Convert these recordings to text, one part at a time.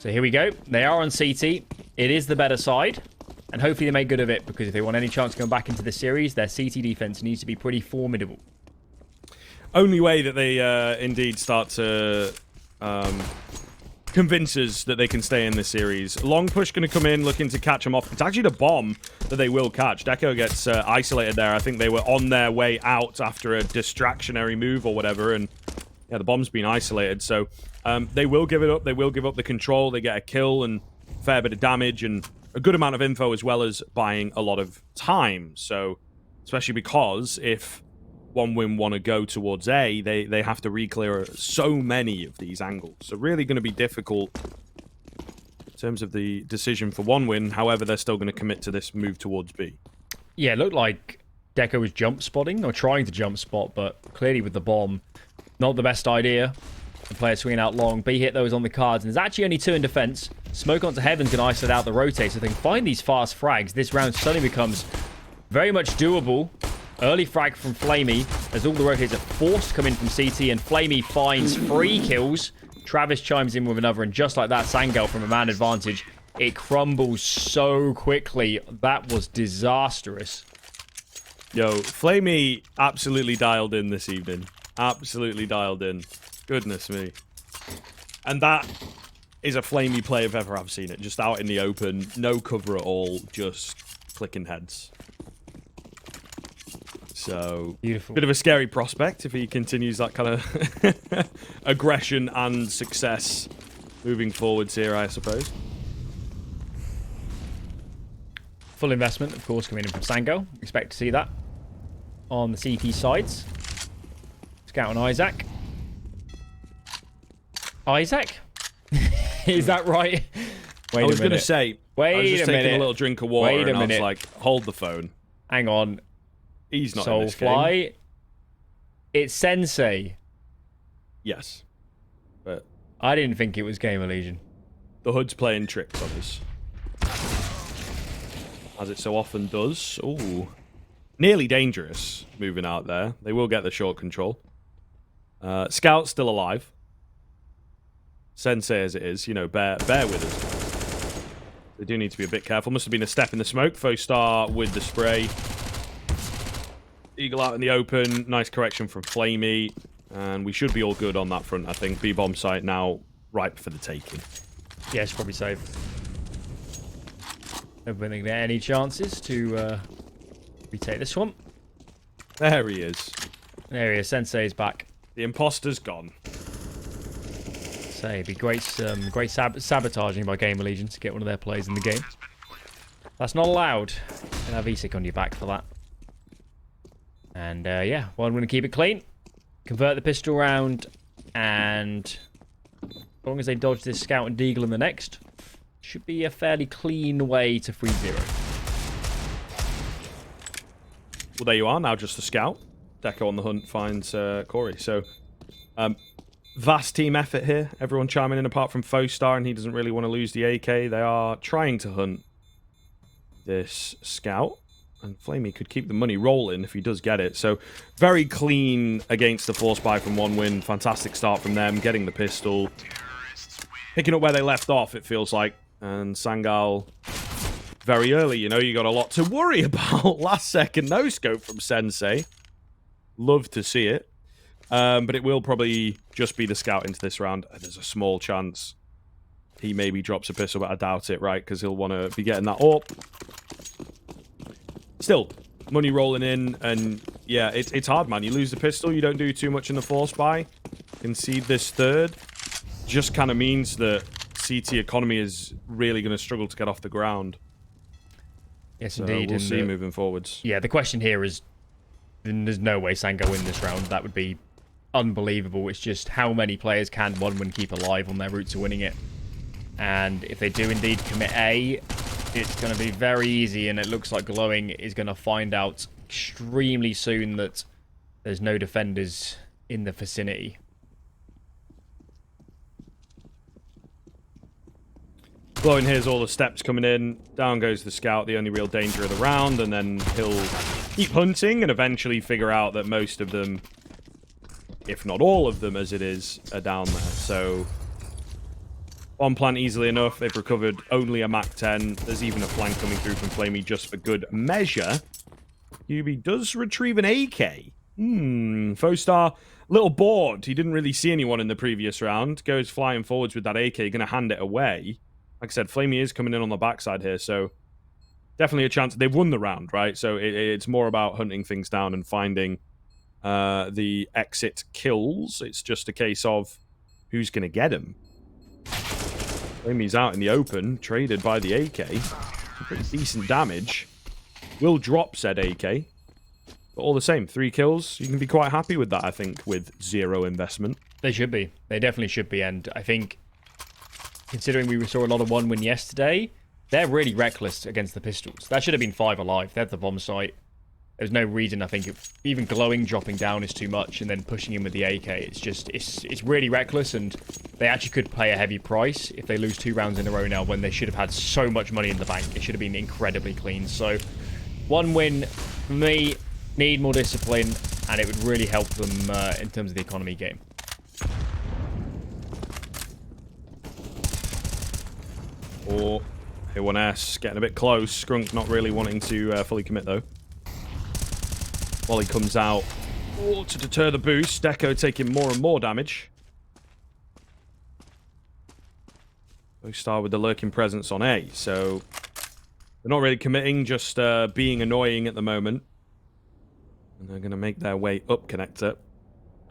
So here we go. They are on CT. It is the better side. And hopefully they make good of it, because if they want any chance of going back into the series, their CT defense needs to be pretty formidable. Only way that they indeed start to convince us that they can stay in this series. Long push going to come in, looking to catch them off. It's actually the bomb that they will catch. Deco gets isolated there. I think they were on their way out after a distractionary move or whatever, and yeah, the bomb's been isolated. So they will give it up. They will give up the control. They get a kill and a fair bit of damage and a good amount of info, as well as buying a lot of time. So, especially because if OneWin want to go towards A, they have to re-clear so many of these angles. So really going to be difficult in terms of the decision for OneWin. However, they're still going to commit to this move towards B. Yeah, it looked like Deco was jump spotting, or trying to jump spot, but clearly with the bomb, not the best idea. The player swinging out long. B hit those on the cards, and there's actually only 2 in defense. Smoke onto Heaven's going to isolate out the rotate, so they can find these fast frags. This round suddenly becomes very much doable. Early frag from Flamey, as all the rotates are forced to come in from CT, and Flamey finds 3 kills. Travis chimes in with another, and just like that, Sangal from a man advantage. It crumbles so quickly. That was disastrous. Yo, Flamey absolutely dialed in this evening. Absolutely dialed in. Goodness me. And that is a Flamey play if ever I've seen it. Just out in the open, no cover at all, just clicking heads. So, beautiful. Bit of a scary prospect if he continues that kind of aggression and success moving forwards here, I suppose. Full investment, of course, coming in from Sangal. Expect to see that on the CT sides. Scout on Isaac. Isaac? Is that right? Wait I was going to say, wait I was just a taking minute. a little drink of water Wait a and minute. I was like, hold the phone. Hang on. He's not in this game. Soulfly. It's Sensei. Yes. But I didn't think it was Gamer Legion. the hood's playing tricks on us. As it so often does. Ooh. Nearly dangerous moving out there. They will get the short control. Scout's still alive. Sensei as it is, you know, bear with us. They do need to be a bit careful. Must have been a step in the smoke. Fostar with the spray. Eagle out in the open. Nice correction from Flamey. And we should be all good on that front, I think. B-bomb site now ripe for the taking. Yeah, it's probably safe. Don't think there are any chances to retake this one. There he is. There he is. Sensei's back. The imposter's gone. So it'd be great sabotaging by Gamer Legion to get one of their plays in the game. That's not allowed. And have ESIC on your back for that. And yeah, well, I'm going to keep it clean. Convert the pistol round. And as long as they dodge this Scout and Deagle in the next, should be a fairly clean way to 3-0. Well, there you are. Now just a Scout. Deco on the hunt finds Corey. So, vast team effort here. Everyone chiming in apart from Fostar, and he doesn't really want to lose the AK. They are trying to hunt this Scout. And Flamey could keep the money rolling if he does get it. So, very clean against the force buy from OneWin. Fantastic start from them. Getting the pistol. Picking up where they left off, it feels like. And Sangal, very early, you know, you got a lot to worry about. Last second no-scope from Sensei. Love to see it. But it will probably just be the Scout into this round. There's a small chance he maybe drops a pistol, but I doubt it, right? Because he'll want to be getting that up. Still, money rolling in, and yeah, it's hard, man. You lose the pistol, you don't do too much in the force buy. Concede this third. Just kind of means that CT economy is really going to struggle to get off the ground. Yes, so indeed. We'll see moving forwards. Yeah, the question here is, there's no way Sangal win this round. That would be unbelievable. It's just how many players can OneWin keep alive on their route to winning it. And if they do indeed commit A, it's going to be very easy, and it looks like Glowing is going to find out extremely soon that there's no defenders in the vicinity. Glowing hears all the steps coming in. Down goes the Scout, the only real danger of the round, and then he'll keep hunting and eventually figure out that most of them, if not all of them as it is, are down there. So Bomb plant easily enough. They've recovered only a Mach 10. There's even a flank coming through from Flamey just for good measure. QB does retrieve an AK. Fostar, little bored. He didn't really see anyone in the previous round. Goes flying forwards with that AK, going to hand it away. Like I said, Flamey is coming in on the backside here, so definitely a chance. They've won the round, right? So it's more about hunting things down and finding the exit kills. It's just a case of who's going to get him. Flamey's out in the open, traded by the AK. Some pretty decent damage. Will drop said AK. But all the same, 3 kills. You can be quite happy with that, I think, with 0 investment. They should be. They definitely should be. And I think, considering we saw a lot of 1-win yesterday, they're really reckless against the pistols. That should have been 5 alive. They're at the bomb site. There's no reason, I think, even glowing dropping down is too much, and then pushing in with the AK, it's really reckless, and they actually could pay a heavy price if they lose 2 rounds in a row now when they should have had so much money in the bank. It should have been incredibly clean. So 1 win for me, need more discipline, and it would really help them in terms of the economy game. Or A1S getting a bit close. Skunk not really wanting to fully commit, though. Volley comes out to deter the boost. Deco taking more and more damage. Star with the lurking presence on A. So they're not really committing, just being annoying at the moment. And they're going to make their way up connector.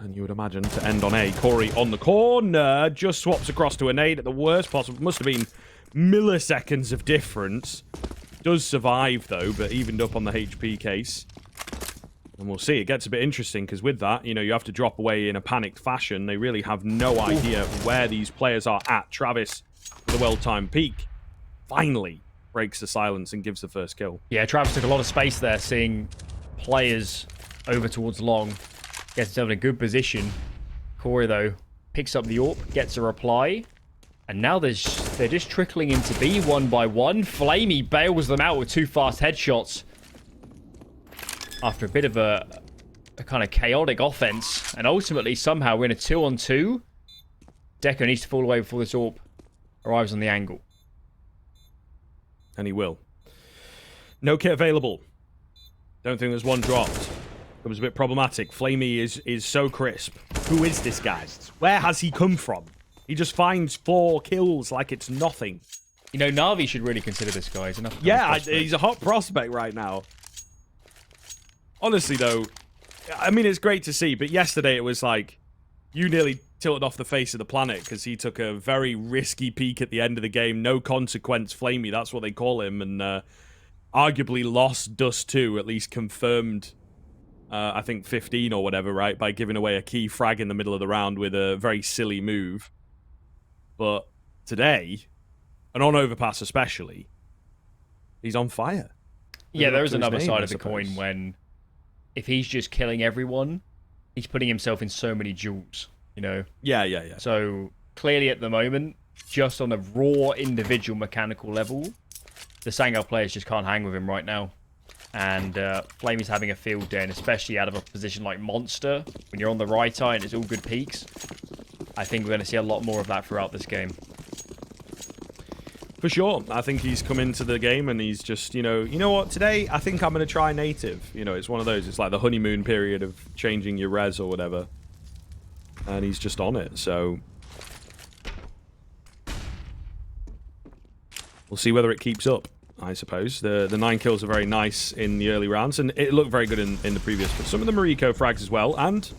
And you would imagine to end on A. Corey on the corner. Just swaps across to a nade at the worst possible. Must have been milliseconds of difference. Does survive, though, but evened up on the HP case. And we'll see. It gets a bit interesting because with that, you have to drop away in a panicked fashion. They really have no idea where these players are at. Travis, with a well-timed peek, finally breaks the silence and gives the first kill. Yeah, Travis took a lot of space there, seeing players over towards long. Gets himself in a good position. Corey, though, picks up the AWP, gets a reply. And now they're just trickling into B 1 by 1. Flamey bails them out with 2 fast headshots. After a bit of a kind of chaotic offense. And ultimately, somehow, we're in a 2-on-2. Deco needs to fall away before this AWP arrives on the angle. And he will. No kit available. Don't think there's one dropped. It was a bit problematic. Flamey is so crisp. Who is this guy? Where has he come from? He just finds 4 kills like it's nothing. Na'Vi should really consider this guy. He's a hot prospect right now. Honestly, though, I mean, it's great to see, but yesterday it was like, you nearly tilted off the face of the planet because he took a very risky peek at the end of the game. No consequence, Flamey, that's what they call him, and arguably lost Dust 2, at least confirmed, I think, 15 or whatever, right, by giving away a key frag in the middle of the round with a very silly move. But today, and on Overpass especially, he's on fire. Yeah, there is another side of the coin when, if he's just killing everyone, he's putting himself in so many duels, Yeah. So, clearly at the moment, just on a raw individual mechanical level, the Sangal players just can't hang with him right now. And Flamey's having a field day, and especially out of a position like Monster, when you're on the right eye and it's all good peaks. I think we're going to see a lot more of that throughout this game. For sure. I think he's come into the game and he's just, you know what, today I think I'm going to try native. It's one of those, it's like the honeymoon period of changing your res or whatever. And he's just on it, so we'll see whether it keeps up, I suppose. The 9 kills are very nice in the early rounds, and it looked very good in the previous, but some of them are eco frags as well, and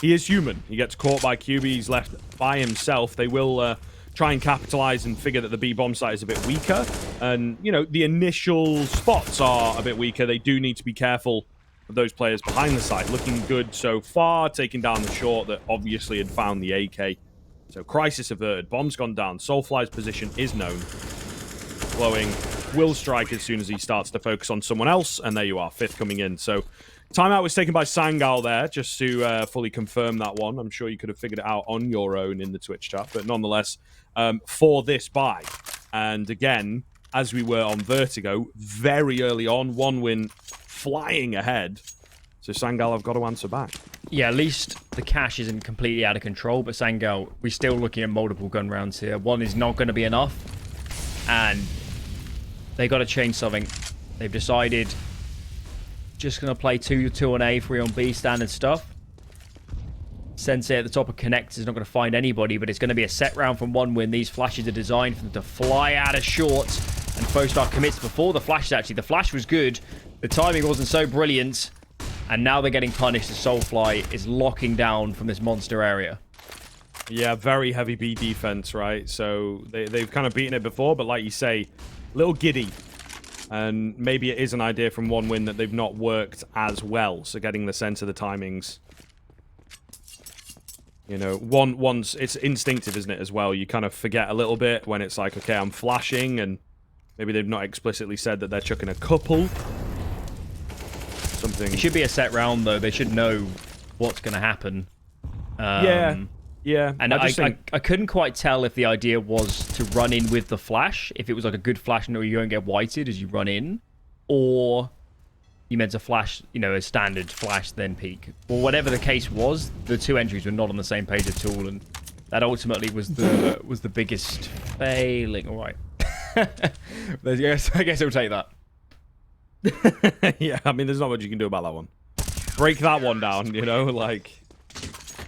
he is human. He gets caught by QB, he's left by himself. They will try and capitalize and figure that the B bomb site is a bit weaker, and, the initial spots are a bit weaker. They do need to be careful of those players behind the site. Looking good so far, taking down the short that obviously had found the AK. So crisis averted, bomb's gone down, Soulfly's position is known. Glowing will strike as soon as he starts to focus on someone else, and there you are, 5th coming in. So timeout was taken by Sangal there, just to fully confirm that one. I'm sure you could have figured it out on your own in the Twitch chat, but nonetheless, for this buy. And again, as we were on Vertigo, very early on, 1 win flying ahead. So Sangal have got to answer back. Yeah, at least the cash isn't completely out of control, but Sangal, we're still looking at multiple gun rounds here. One is not going to be enough, and they got to change something. They've decided just going to play 2 on A, 3 on B, standard stuff. Sensei at the top of Connect is not going to find anybody, but it's going to be a set round from 1win. These flashes are designed for them to fly out of short, and Fostar commits before the flash. Actually, the flash was good. The timing wasn't so brilliant, and now they're getting punished as Soulfly is locking down from this monster area. Yeah, very heavy B defense, right? So they've kind of beaten it before, but like you say, a little giddy. And maybe it is an idea from 1win that they've not worked as well. So getting the sense of the timings. You know, once it's instinctive, isn't it, as well? You kind of forget a little bit when it's like, okay, I'm flashing, and maybe they've not explicitly said that they're chucking a couple. Something. It should be a set round, though. They should know what's going to happen. Yeah. And I couldn't quite tell if the idea was to run in with the flash, if it was like a good flash and you don't get whited as you run in, or you meant to flash, you know, a standard flash, then peek. Well, whatever the case was, the two entries were not on the same page at all, and that ultimately was the biggest failing. All right. I guess I'll take that. Yeah, I mean, there's not much you can do about that one. Break that one down, you know, like,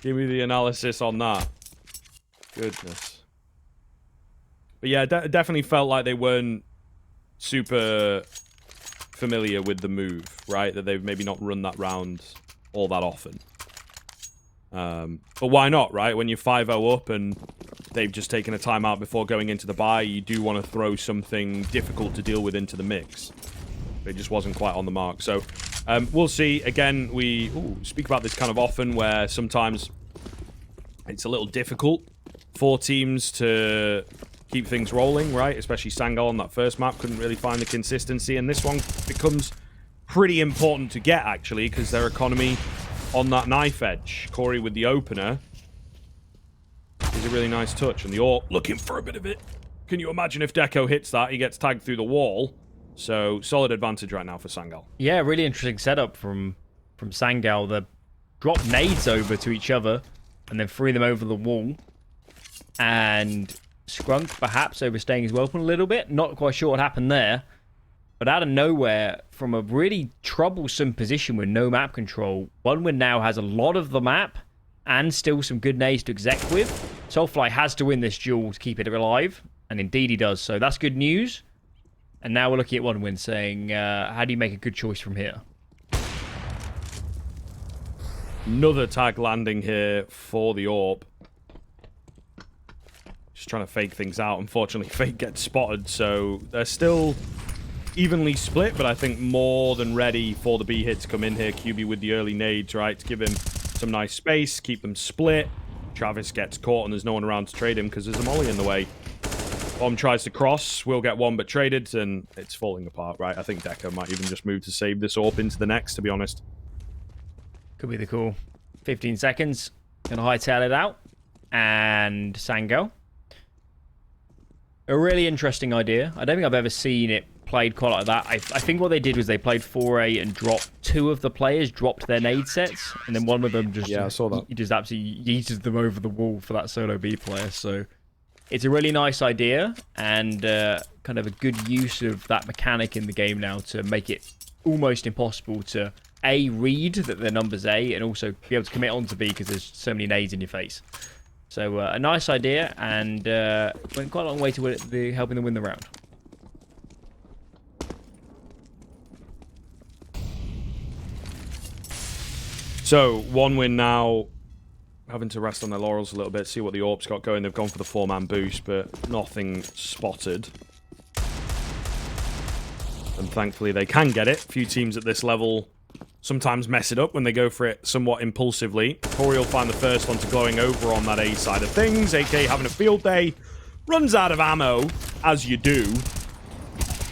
give me the analysis on that. Goodness. But yeah, definitely felt like they weren't super familiar with the move, right? That they've maybe not run that round all that often. But why not, right? When you're 5-0 up and they've just taken a timeout before going into the bye, you do want to throw something difficult to deal with into the mix. It just wasn't quite on the mark. So we'll see. Again, we speak about this kind of often, where sometimes it's a little difficult for teams to keep things rolling, right? Especially Sangal on that first map couldn't really find the consistency, and this one becomes pretty important to get, actually, because their economy on that knife edge. Corey with the opener is a really nice touch, and the AWP looking for a bit of it. Can you imagine if Deco hits that? He gets tagged through the wall. So, solid advantage right now for Sangal. Yeah, really interesting setup from Sangal. They drop nades over to each other and then free them over the wall. And Scrunk perhaps overstaying his weapon a little bit. Not quite sure what happened there. But out of nowhere, from a really troublesome position with no map control, 1win now has a lot of the map and still some good nades to exec with. Soulfly has to win this duel to keep it alive. And indeed he does. So that's good news. And now we're looking at 1win saying, how do you make a good choice from here? Another tag landing here for the AWP. Just trying to fake things out. Unfortunately, Fake gets spotted, so they're still evenly split, but I think more than ready for the B hit to come in here. QB with the early nades, right, to give him some nice space, keep them split. Travis gets caught, and there's no one around to trade him because there's a molly in the way. Bomb tries to cross, will get one but traded, and it's falling apart, right? I think Deco might even just move to save this AWP into the next, to be honest. Could be the call. 15 seconds. Gonna hightail it out. And Sangal. A really interesting idea. I don't think I've ever seen it played quite like that. I think what they did was they played 4A and dropped two of the players, dropped their nade sets, and then one of them just, I saw that. He just absolutely yeeted them over the wall for that solo B player, so... It's a really nice idea, and kind of a good use of that mechanic in the game now to make it almost impossible to, A, read that the number's A, and also be able to commit on to B because there's so many nades in your face. So a nice idea, and went quite a long way to helping them win the round. So, 1win now, having to rest on their laurels a little bit, see what the AWP's got going. They've gone for the 4-man boost, but nothing spotted. And thankfully they can get it. A few teams at this level sometimes mess it up when they go for it somewhat impulsively. Corey will find the first one to glowing over on that A side of things. AK having a field day. Runs out of ammo, as you do.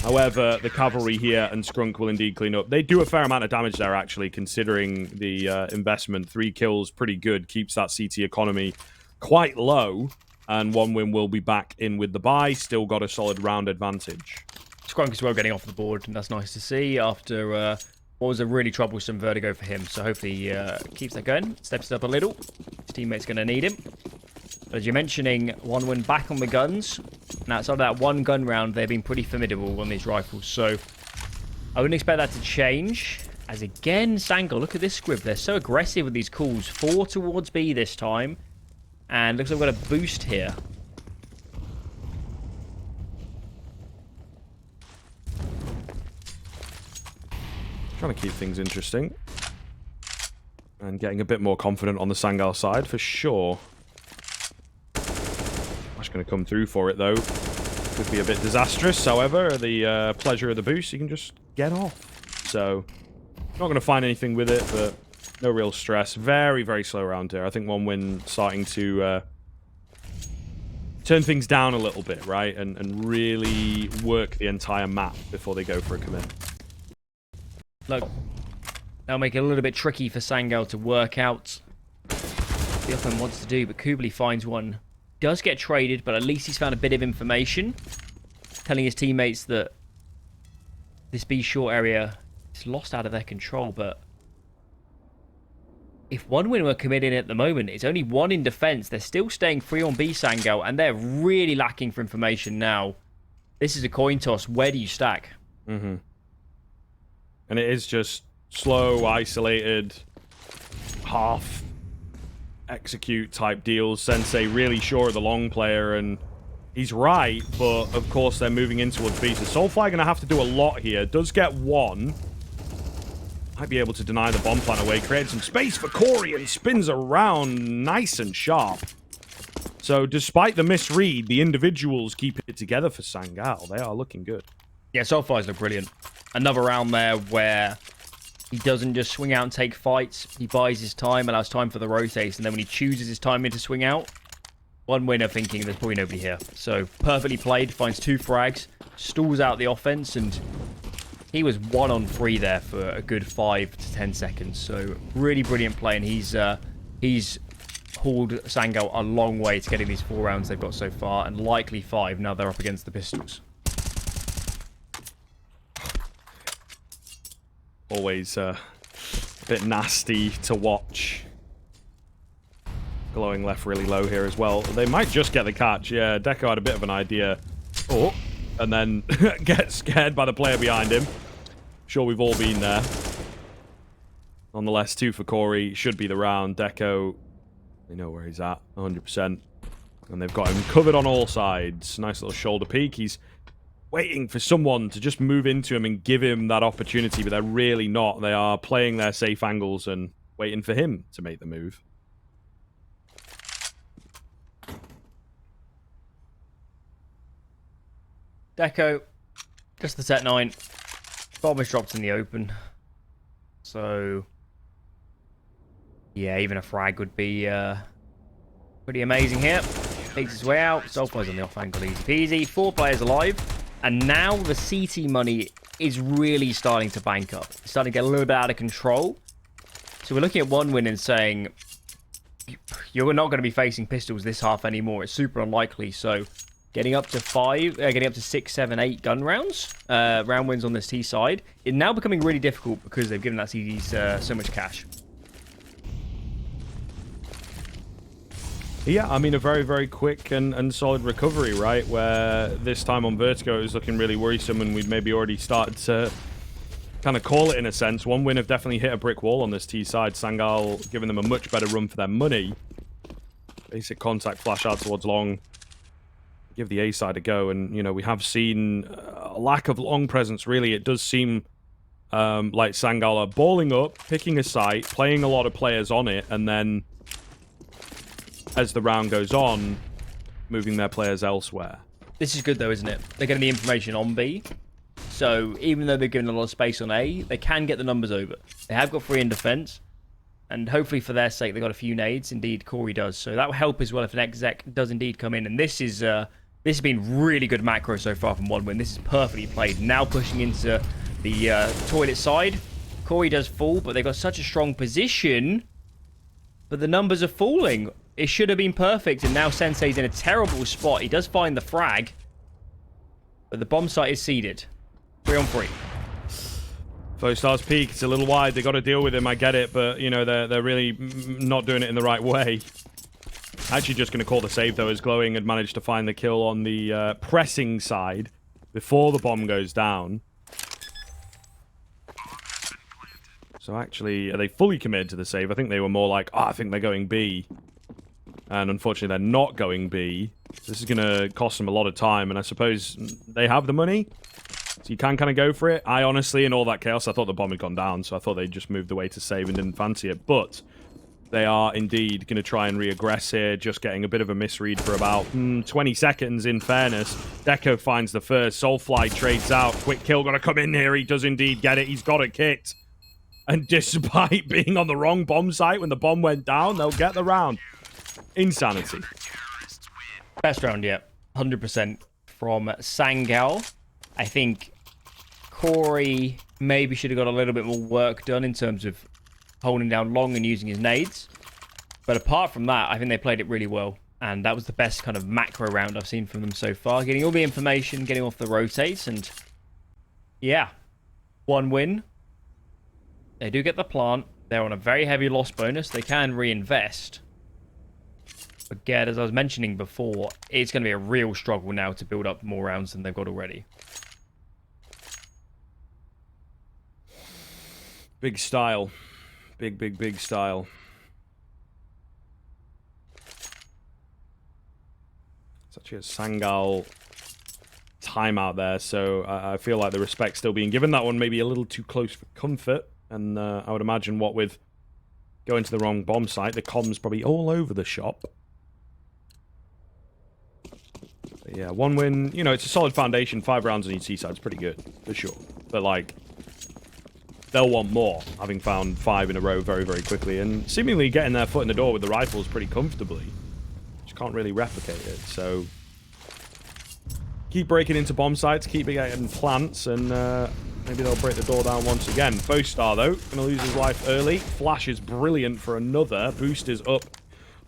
However, the cavalry here and Scrunk will indeed clean up. They do a fair amount of damage there, actually, considering the investment. 3 kills, pretty good. Keeps that CT economy quite low. And 1win will be back in with the bye. Still got a solid round advantage. Scrunk as well getting off the board, and that's nice to see after what was a really troublesome vertigo for him. So hopefully he keeps that going, steps it up a little. His teammate's going to need him. As you're mentioning, 1win back on the guns. Now, outside of that one gun round, they've been pretty formidable on these rifles. So I wouldn't expect that to change. As again, Sangal, look at this squib. They're so aggressive with these calls. 4 towards B this time. And looks like we've got a boost here. Trying to keep things interesting. And getting a bit more confident on the Sangal side, for sure. Flash going to come through for it, though. Could be a bit disastrous. However, the pleasure of the boost, you can just get off. So, not going to find anything with it, but no real stress. Very, very slow round here. I think 1win starting to turn things down a little bit, right? And really work the entire map before they go for a commit. Look, that'll make it a little bit tricky for Sangal to work out the offense wants to do, but Kubli finds one. Does get traded, but at least he's found a bit of information, telling his teammates that this B short area is lost out of their control. But if 1win were committing at the moment, it's only 1 in defense. They're still staying free on B, Sangal, and they're really lacking for information now. This is a coin toss. Where do you stack? Mm-hmm. And it is just slow, isolated, half execute type deals. Sensei really sure of the long player, and he's right, but of course they're moving in towards B. So Soulfly going to have to do a lot here. Does get one. Might be able to deny the bomb plan away. Created some space for Corey and spins around nice and sharp. So despite the misread, the individuals keep it together for Sangal. They are looking good. Yeah, Soulfly's look brilliant. Another round there where he doesn't just swing out and take fights. He buys his time, allows time for the rotates, and then when he chooses his timing to swing out, 1win thinking there's probably nobody here. So perfectly played, finds 2 frags, stalls out the offense, and he was 1 on 3 there for a good 5 to 10 seconds. So really brilliant play, and he's hauled Sangal a long way to getting these 4 rounds they've got so far, and likely 5 now they're up against the Pistols. Always a bit nasty to watch. Glowing left really low here as well. They might just get the catch. Yeah, Deco had a bit of an idea. Oh, and then get scared by the player behind him. Sure, we've all been there. Nonetheless, 2 for Corey. Should be the round. Deco, they know where he's at, 100%. And they've got him covered on all sides. Nice little shoulder peek. He's waiting for someone to just move into him and give him that opportunity, but they're really not. They are playing their safe angles and waiting for him to make the move. Deco, just the set 9. Bomb is dropped in the open. So, yeah, even a frag would be pretty amazing here. Takes his way out. Soulfly's on the off angle, easy peasy. 4 players alive. And now the CT money is really starting to bank up. It's starting to get a little bit out of control. So we're looking at 1win and saying, you're not going to be facing Pistols this half anymore. It's super unlikely. So getting up to 6, 7, 8 gun rounds, round wins on this T side, is now becoming really difficult because they've given that CDs so much cash. Yeah, I mean, a very, very quick and solid recovery, right? Where this time on Vertigo it was looking really worrisome and we'd maybe already started to kind of call it in a sense. 1win have definitely hit a brick wall on this T side. Sangal giving them a much better run for their money. Basic contact flash out towards long. Give the A side a go. And, you know, we have seen a lack of long presence, really. It does seem like Sangal are balling up, picking a site, playing a lot of players on it, and then as the round goes on, moving their players elsewhere. This is good though, isn't it? They're getting the information on B. So even though they're given a lot of space on A, they can get the numbers over. They have got 3 in defense. And hopefully for their sake, they've got a few nades. Indeed, Corey does. So that will help as well if an exec does indeed come in. And this has been really good macro so far from 1win. This is perfectly played. Now pushing into the toilet side. Corey does fall, but they've got such a strong position. But the numbers are falling. It should have been perfect, and now Sensei's in a terrible spot. He does find the frag, but the bomb site is seeded. 3 on 3. Star's peak. It's a little wide. They got to deal with him. I get it, but you know they're really not doing it in the right way. Actually, just going to call the save though, as Glowing had managed to find the kill on the pressing side before the bomb goes down. So actually, are they fully committed to the save? I think they were more like, oh, I think they're going B. And unfortunately, they're not going B. This is going to cost them a lot of time, and I suppose they have the money. So you can kind of go for it. I honestly, in all that chaos, I thought the bomb had gone down, so I thought they just moved away to save and didn't fancy it. But they are indeed going to try and re-aggress here, just getting a bit of a misread for about 20 seconds, in fairness. Deco finds the first. Soulfly trades out. Quick kill, got to come in here. He does indeed get it. He's got it kicked. And despite being on the wrong bomb site when the bomb went down, they'll get the round. Insanity. Best round yet. 100% from Sangal. I think Corey maybe should have got a little bit more work done in terms of holding down long and using his nades. But apart from that, I think they played it really well. And that was the best kind of macro round I've seen from them so far. Getting all the information, getting off the rotates, and yeah, 1 win. They do get the plant. They're on a very heavy loss bonus. They can reinvest. But again, as I was mentioning before, it's going to be a real struggle now to build up more rounds than they've got already. Big style. Big style. It's actually a Sangal timeout there, so I feel like the respect's still being given. That one maybe a little too close for comfort, and I would imagine what with going to the wrong bomb site, the comms probably all over the shop. But yeah, 1 win. You know, it's a solid foundation. 5 rounds on each C-side is pretty good, for sure. But, like, they'll want more, having found 5 in a row very, very quickly, and seemingly getting their foot in the door with the rifles pretty comfortably. Just can't really replicate it, so keep breaking into bomb sites, keep getting plants, and maybe they'll break the door down once again. Star, though, going to lose his life early. Flash is brilliant for another. Boost is up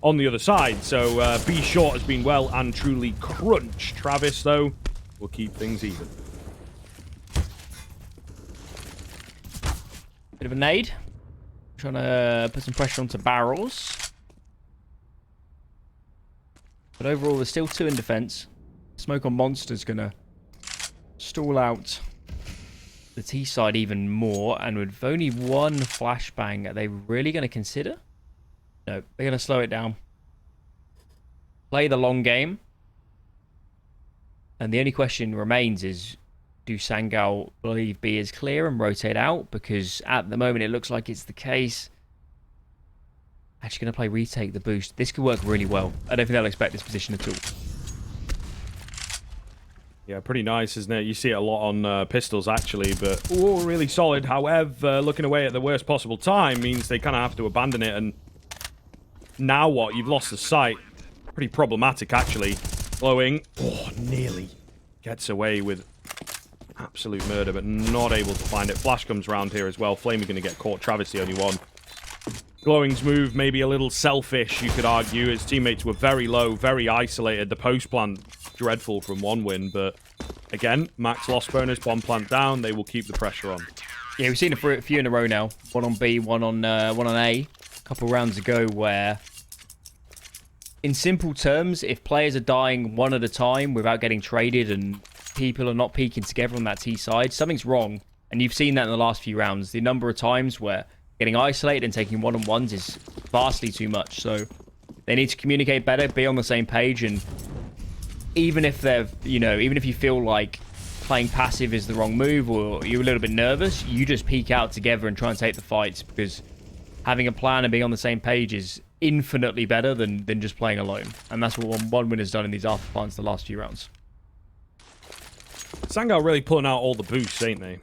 on the other side, so B Short has been well and truly crunched. Travis, though, will keep things even. Bit of a nade. Trying to put some pressure onto barrels. But overall, there's still 2 in defense. Smoke on Monster's going to stall out the T side even more. And with only 1 flashbang, are they really going to consider? No, they're going to slow it down. Play the long game. And the only question remains is, do Sangal believe B is clear and rotate out? Because at the moment it looks like it's the case. Actually going to play retake the boost. This could work really well. I don't think they'll expect this position at all. Yeah, pretty nice, isn't it? You see it a lot on pistols, actually, but ooh, really solid. However, looking away at the worst possible time means they kind of have to abandon it, and now what? You've lost the sight. Pretty problematic, actually. Glowing. Oh, nearly gets away with absolute murder, but not able to find it. Flash comes round here as well. Flamey going to get caught. Travis the only one. Glowing's move maybe a little selfish, you could argue. His teammates were very low, very isolated. The post plant, dreadful from 1 win, but again, max loss bonus, bomb plant down. They will keep the pressure on. Yeah, we've seen a few in a row now. 1 on B, 1 on A. A couple rounds ago where, in simple terms, if players are dying 1 at a time without getting traded and people are not peeking together on that T side, something's wrong. And you've seen that in the last few rounds. The number of times where getting isolated and taking 1-on-1s is vastly too much. So they need to communicate better, be on the same page, and even if they're, you know, even if you feel like playing passive is the wrong move or you're a little bit nervous, you just peek out together and try and take the fights, because having a plan and being on the same page is infinitely better than just playing alone. And that's what 1 win has done in these after plans the last few rounds. Sangal really pulling out all the boosts, ain't they?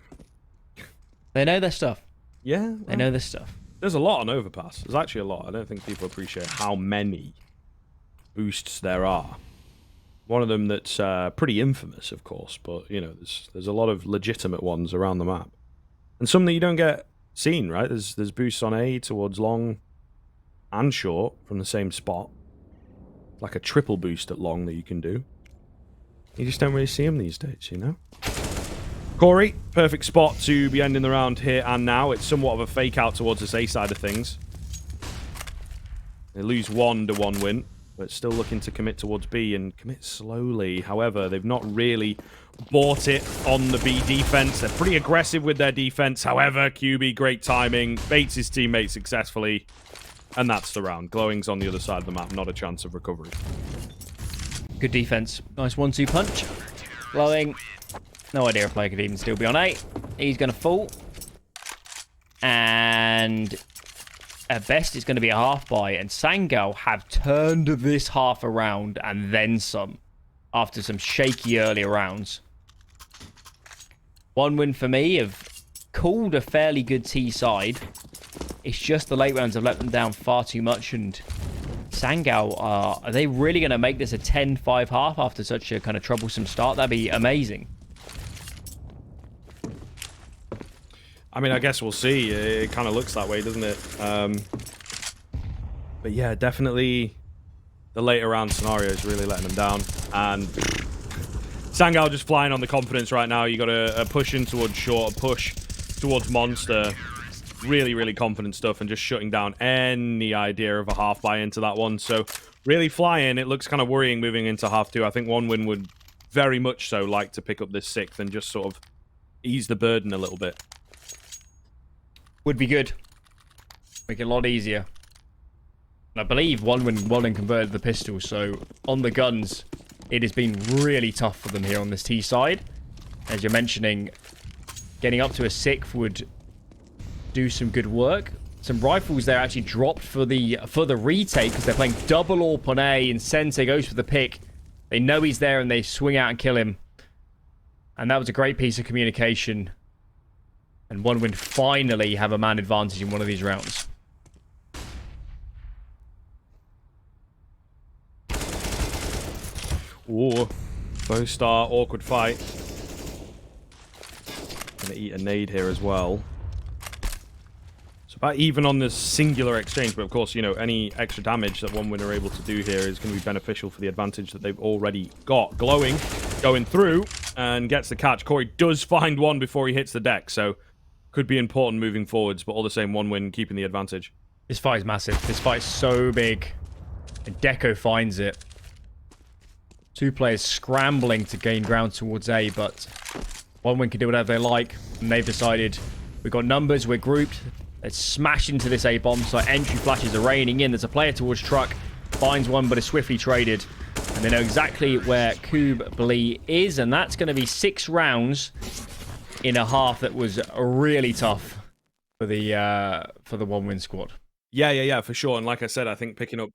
They know their stuff. Yeah. Well, they know their stuff. There's a lot on Overpass. There's actually a lot. I don't think people appreciate how many boosts there are. One of them that's pretty infamous, of course, but, you know, there's a lot of legitimate ones around the map. And some that you don't get seen, right? There's boosts on A towards long and short from the same spot. Like a triple boost at long that you can do. You just don't really see them these days, you know? Corey, perfect spot to be ending the round here and now. It's somewhat of a fake out towards this A side of things. They lose 1 to 1 win, but still looking to commit towards B and commit slowly. However, they've not really bought it on the B defense. They're pretty aggressive with their defense. However, QB, great timing, baits his teammate successfully, and that's the round. Glowing's on the other side of the map, not a chance of recovery. Good defense. Nice 1-2 punch. Glowing. No idea if player could even still be on 8. He's going to fall. And at best, it's going to be a half buy. And Sangal have turned this half around and then some after some shaky earlier rounds. 1 win for me. Have called a fairly good T side. It's just the late rounds have let them down far too much. And Sangal, are they really going to make this a 10-5 half after such a kind of troublesome start? That'd be amazing. I mean, I guess we'll see. It kind of looks that way, doesn't it? But yeah, definitely the later round scenario is really letting them down. And Sangal just flying on the confidence right now. You got a push in towards short, a push towards monster. Really, really confident stuff and just shutting down any idea of a half buy into that one. So really flying. It looks kind of worrying moving into half 2. I think 1 win would very much so like to pick up this 6th and just sort of ease the burden a little bit. Would be good. Make it a lot easier. And I believe 1 win converted the pistol, so on the guns, it has been really tough for them here on this T side. As you're mentioning, getting up to a 6th would do some good work. Some rifles there actually dropped for the retake because they're playing double AWP on A, and Sensei goes for the pick. They know he's there and they swing out and kill him. And that was a great piece of communication. And 1 win finally have a man advantage in one of these rounds. Ooh, bow star, awkward fight. Gonna eat a nade here as well. So about even on this singular exchange, but of course, you know, any extra damage that 1 win are able to do here is going to be beneficial for the advantage that they've already got. Glowing, going through, and gets the catch. Corey does find one before he hits the deck, so could be important moving forwards, but all the same, 1 win keeping the advantage. This fight is massive. This fight is so big. And Deco finds it. 2 players scrambling to gain ground towards A, but 1 win can do whatever they like. And they've decided, we've got numbers, we're grouped. Let's smash into this A bomb. So entry flashes are raining in. There's a player towards truck. Finds one, but is swiftly traded. And they know exactly where Koob Blee is. And that's going to be 6 rounds in a half that was really tough for the 1 win squad. Yeah, for sure. And like I said, I think picking up,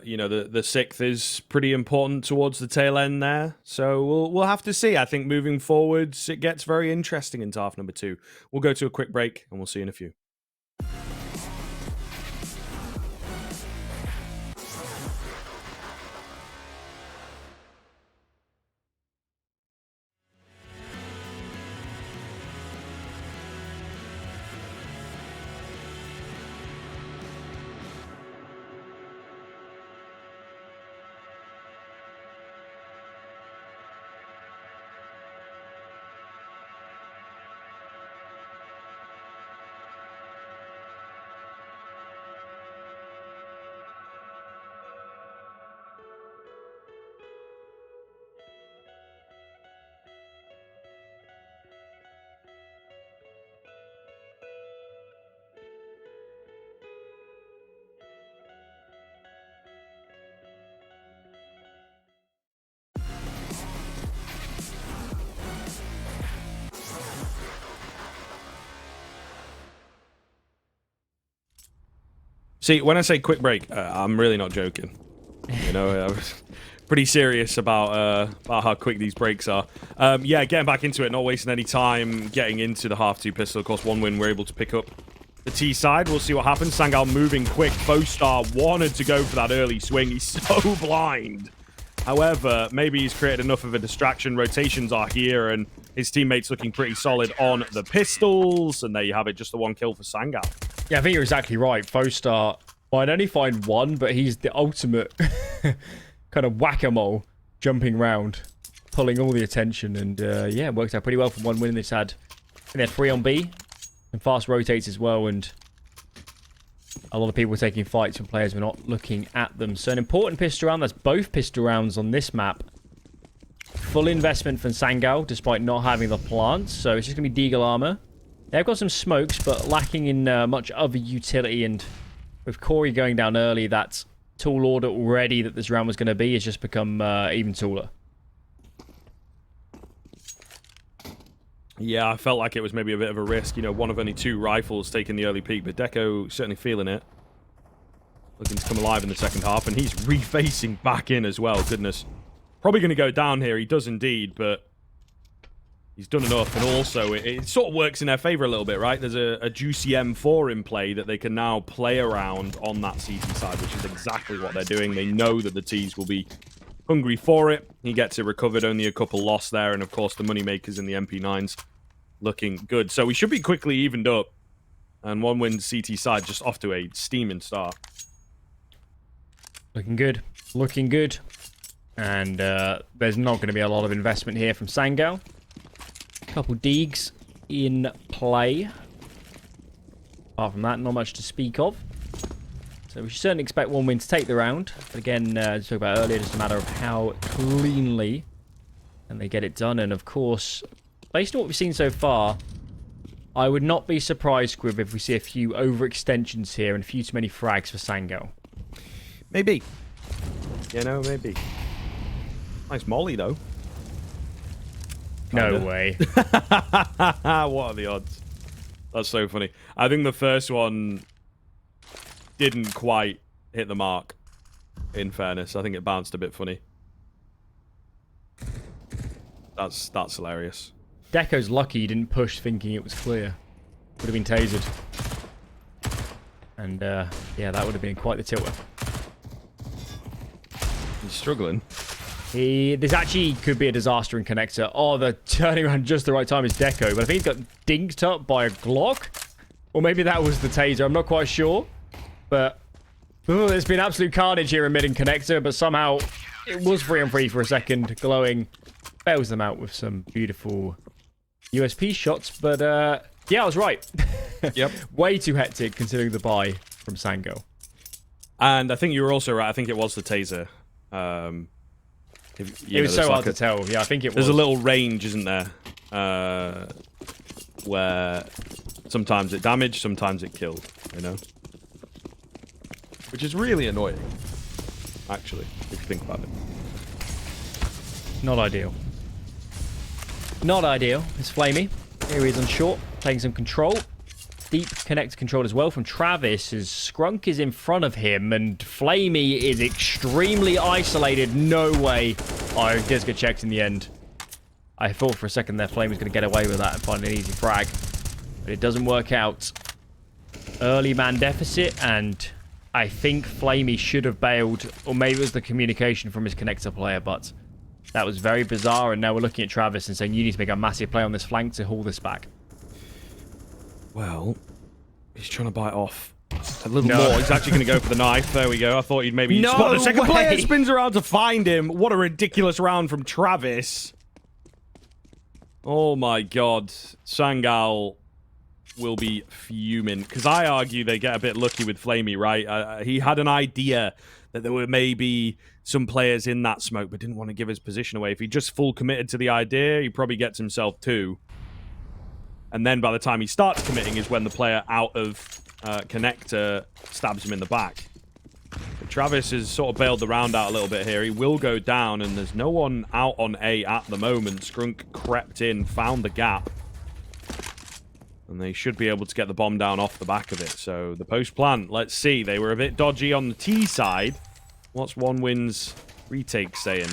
you know, the 6th is pretty important towards the tail end there. So we'll have to see. I think moving forwards, it gets very interesting into half number 2. We'll go to a quick break, and we'll see you in a few. See, when I say quick break, I'm really not joking. You know, I was pretty serious about how quick these breaks are. Yeah, getting back into it, not wasting any time, getting into the half 2 pistol. Of course, 1 win, we're able to pick up the T side. We'll see what happens. Sangal moving quick. Bowstar wanted to go for that early swing. He's so blind. However, maybe he's created enough of a distraction. Rotations are here, and his teammates looking pretty solid on the pistols. And there you have it, just the 1 kill for Sangal. Yeah, I think you're exactly right. Fostar might only find 1, but he's the ultimate kind of whack-a-mole jumping round. pulling all the attention. And yeah, it worked out pretty well for one win. They had 3 on B and fast rotates as well. And a lot of people were taking fights when players were not looking at them. So an important pistol round. That's both pistol rounds on this map. Full investment from Sangal, despite not having the plants. So it's just going to be Deagle armor. They've got some smokes, but lacking in much other utility. And with Corey going down early, that tall order already that this round was going to be has just become even taller. Yeah, I felt like it was maybe a bit of a risk. You know, one of only 2 rifles taking the early peak, but Deco certainly feeling it. Looking to come alive in the second half, and he's refacing back in as well. Goodness. Probably going to go down here. He does indeed, but he's done enough. And also, it sort of works in their favor a little bit, right? There's a juicy M4 in play that they can now play around on that CT side, which is exactly what they're doing. They know that the T's will be hungry for it. He gets it recovered, only a couple lost there. And of course, the moneymakers in the MP9s looking good. So we should be quickly evened up. And one win CT side just off to a steaming start. Looking good. Looking good. And there's not going to be a lot of investment here from Sangal. Couple Deegs in play. Apart from that, not much to speak of. So we should certainly expect one win to take the round. But again, as we talked about earlier, just a matter of how cleanly can they get it done. And of course, based on what we've seen so far, I would not be surprised, Squib, if we see a few overextensions here and a few too many frags for Sangal. Maybe. You know, maybe. Nice molly, though. No way. What are the odds? That's so funny. I think the first one didn't quite hit the mark, in fairness. I think it bounced a bit funny. That's hilarious. Deco's lucky he didn't push thinking it was clear. Would have been tasered. And, yeah, that would have been quite the tilter. He's struggling. This actually could be a disaster in connector. Oh, the turning around just the right time is Deco. But I think he's got dinked up by a Glock. Or maybe that was the taser. I'm not quite sure. But there's been absolute carnage here in mid and connector. But somehow it was 3-on-3 for a second. Glowing bails them out with some beautiful USP shots. But yeah, I was right. Yep. Way too hectic considering the buy from Sangal. And I think you were also right. I think it was the taser. It was so hard to tell. Yeah, I think it was. There's a little range, isn't there? Where sometimes it damaged, sometimes it killed, you know? Which is really annoying, actually, if you think about it. Not ideal. Not ideal. It's Flamey. Here he is on short, taking some control. Deep connector control as well from Travis, as Scrunk is in front of him, and Flamey is extremely isolated. No way. Oh, he does get checked in the end. I thought for a second there Flamey was going to get away with that and find an easy frag. But it doesn't work out. Early man deficit, and I think Flamey should have bailed, or maybe it was the communication from his connector player, but that was very bizarre, and now we're looking at Travis and saying you need to make a massive play on this flank to haul this back. Well, he's trying to bite off a little more. He's actually going to go for the knife. There we go. I thought he'd maybe spot the second player. Spins around to find him. What a ridiculous round from Travis. Oh my god. Sangal will be fuming. Because I argue they get a bit lucky with Flamey, right? He had an idea that there were maybe some players in that smoke, but didn't want to give his position away. If he just full committed to the idea, he probably gets himself 2. And then by the time he starts committing is when the player out of connector stabs him in the back. But Travis has sort of bailed the round out a little bit here. He will go down, and there's no one out on A at the moment. Scrunk crept in, found the gap. And they should be able to get the bomb down off the back of it. So the post plant, let's see. They were a bit dodgy on the T side. What's one win's retake saying?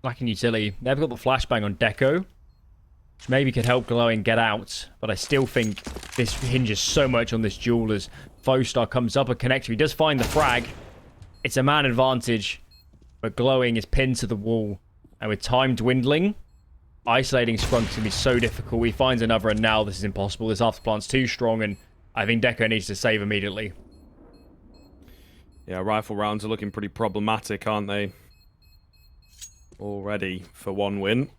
Lacking utility. They've got the flashbang on Deco, which maybe could help Glowing get out, but I still think this hinges so much on this duel as Fostar comes up a connector. He does find the frag. It's a man advantage, but Glowing is pinned to the wall, and with time dwindling, isolating Scrunk's going to be so difficult. He finds another, and now this is impossible. This afterplant's too strong, and I think Deco needs to save immediately. Yeah, rifle rounds are looking pretty problematic, aren't they? already for 1 win.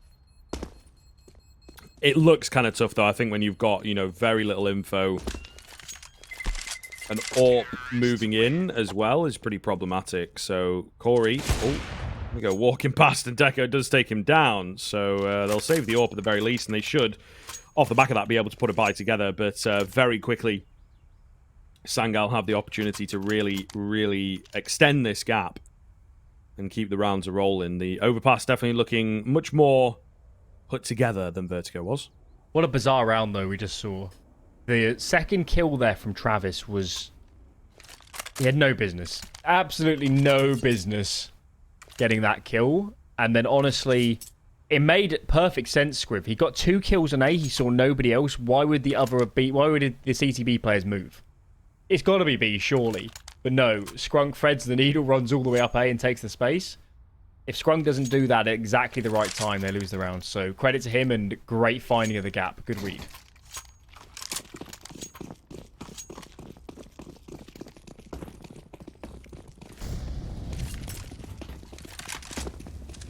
It looks kind of tough, though. I think when you've got, you know, very little info, an AWP moving in as well is pretty problematic. So, Corey, we go walking past, and Deco does take him down. So, they'll save the AWP at the very least, and they should, off the back of that, be able to put a buy together. But very quickly, Sangal have the opportunity to really, really extend this gap and keep the rounds rolling. The Overpass definitely looking much more put together than Vertigo was. What a bizarre round, though, we just saw. The second kill there from Travis was... He had no business. Absolutely no business getting that kill. And then, honestly, it made perfect sense, Scriv. He got 2 kills on A. He saw nobody else. Why would the CTB players move? It's got to be B, surely. But no, Scrunk threads the needle, runs all the way up A and takes the space. If Scrunk doesn't do that at exactly the right time, they lose the round. So credit to him and great finding of the gap. Good read.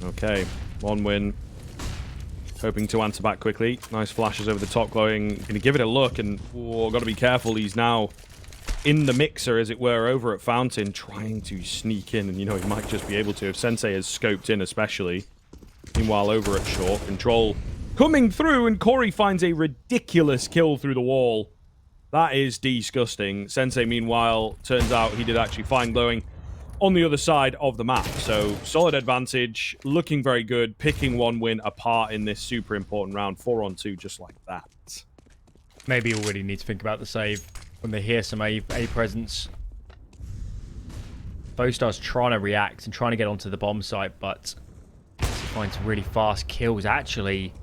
Okay, 1 win. Hoping to answer back quickly. Nice flashes over the top, glowing. Going to give it a look, and got to be careful. He's now in the mixer, as it were, over at Fountain, trying to sneak in, and you know he might just be able to if Sensei has scoped in, especially. Meanwhile, over at short, Control coming through, and Corey finds a ridiculous kill through the wall. That is disgusting. Sensei, meanwhile, turns out he did actually find glowing on the other side of the map. So, solid advantage, looking very good, picking 1 win apart in this super important round, 4-on-2, just like that. Maybe already need to think about the save when they hear some A presence. Bostar's trying to react and trying to get onto the bomb site, but he finds some really fast kills. Actually,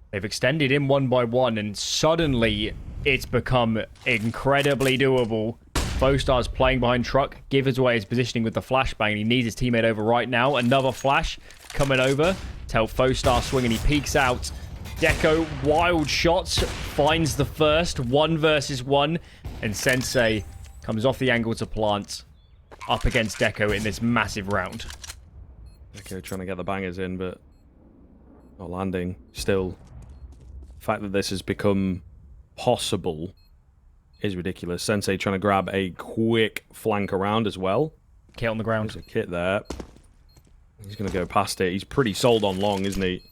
they've extended in 1 by 1, and suddenly it's become incredibly doable. Bostar's playing behind truck, gives away his positioning with the flashbang, and he needs his teammate over right now. Another flash coming over to help Fostar swing, and he peeks out. Deco, wild shots, finds the first, 1 versus 1, and Sensei comes off the angle to plant up against Deco in this massive round. Deco trying to get the bangers in, but not landing. Still, the fact that this has become possible is ridiculous. Sensei trying to grab a quick flank around as well. Kit on the ground. There's a kit there. He's going to go past it. He's pretty sold on long, isn't he?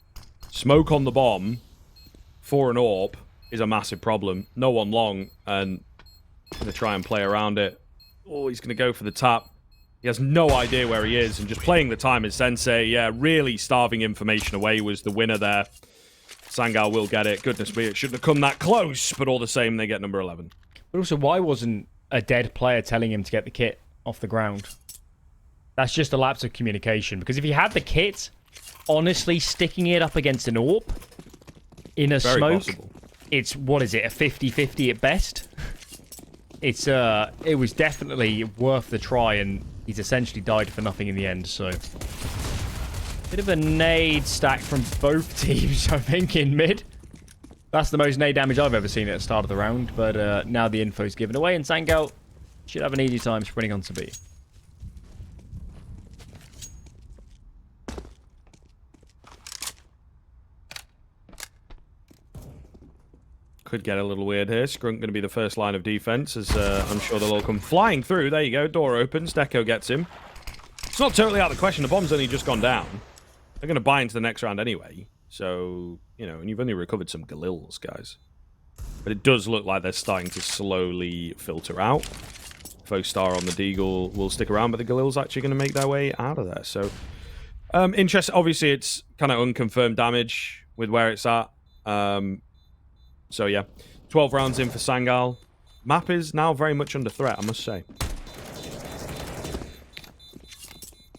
Smoke on the bomb for an AWP is a massive problem. No one long, and going to try and play around it. Oh, he's going to go for the tap. He has no idea where he is, and just playing the time is Sensei. Yeah, really starving information away was the winner there. Sangal will get it. Goodness me, it shouldn't have come that close, but all the same, they get number 11. But also, why wasn't a dead player telling him to get the kit off the ground? That's just a lapse of communication, because if he had the kit, honestly, sticking it up against an AWP in a Very smoke, possible. It's, what is it, a 50-50 at best? It was definitely worth the try, and he's essentially died for nothing in the end, so... Bit of a nade stack from both teams, I think, in mid. That's the most nade damage I've ever seen at the start of the round, but now the info's given away, and Sangal should have an easy time sprinting onto B. Could get a little weird here. Scrunk going to be the first line of defense, as I'm sure they'll all come flying through. There you go. Door opens. Deco gets him. It's not totally out of the question. The bomb's only just gone down. They're going to buy into the next round anyway. So, you know, and you've only recovered some Galils, guys. But it does look like they're starting to slowly filter out. Fostar on the Deagle will stick around, but the Galil's actually going to make their way out of there. So, interest. Obviously, it's kind of unconfirmed damage with where it's at. So, yeah. 12 rounds in for Sangal. Map is now very much under threat, I must say.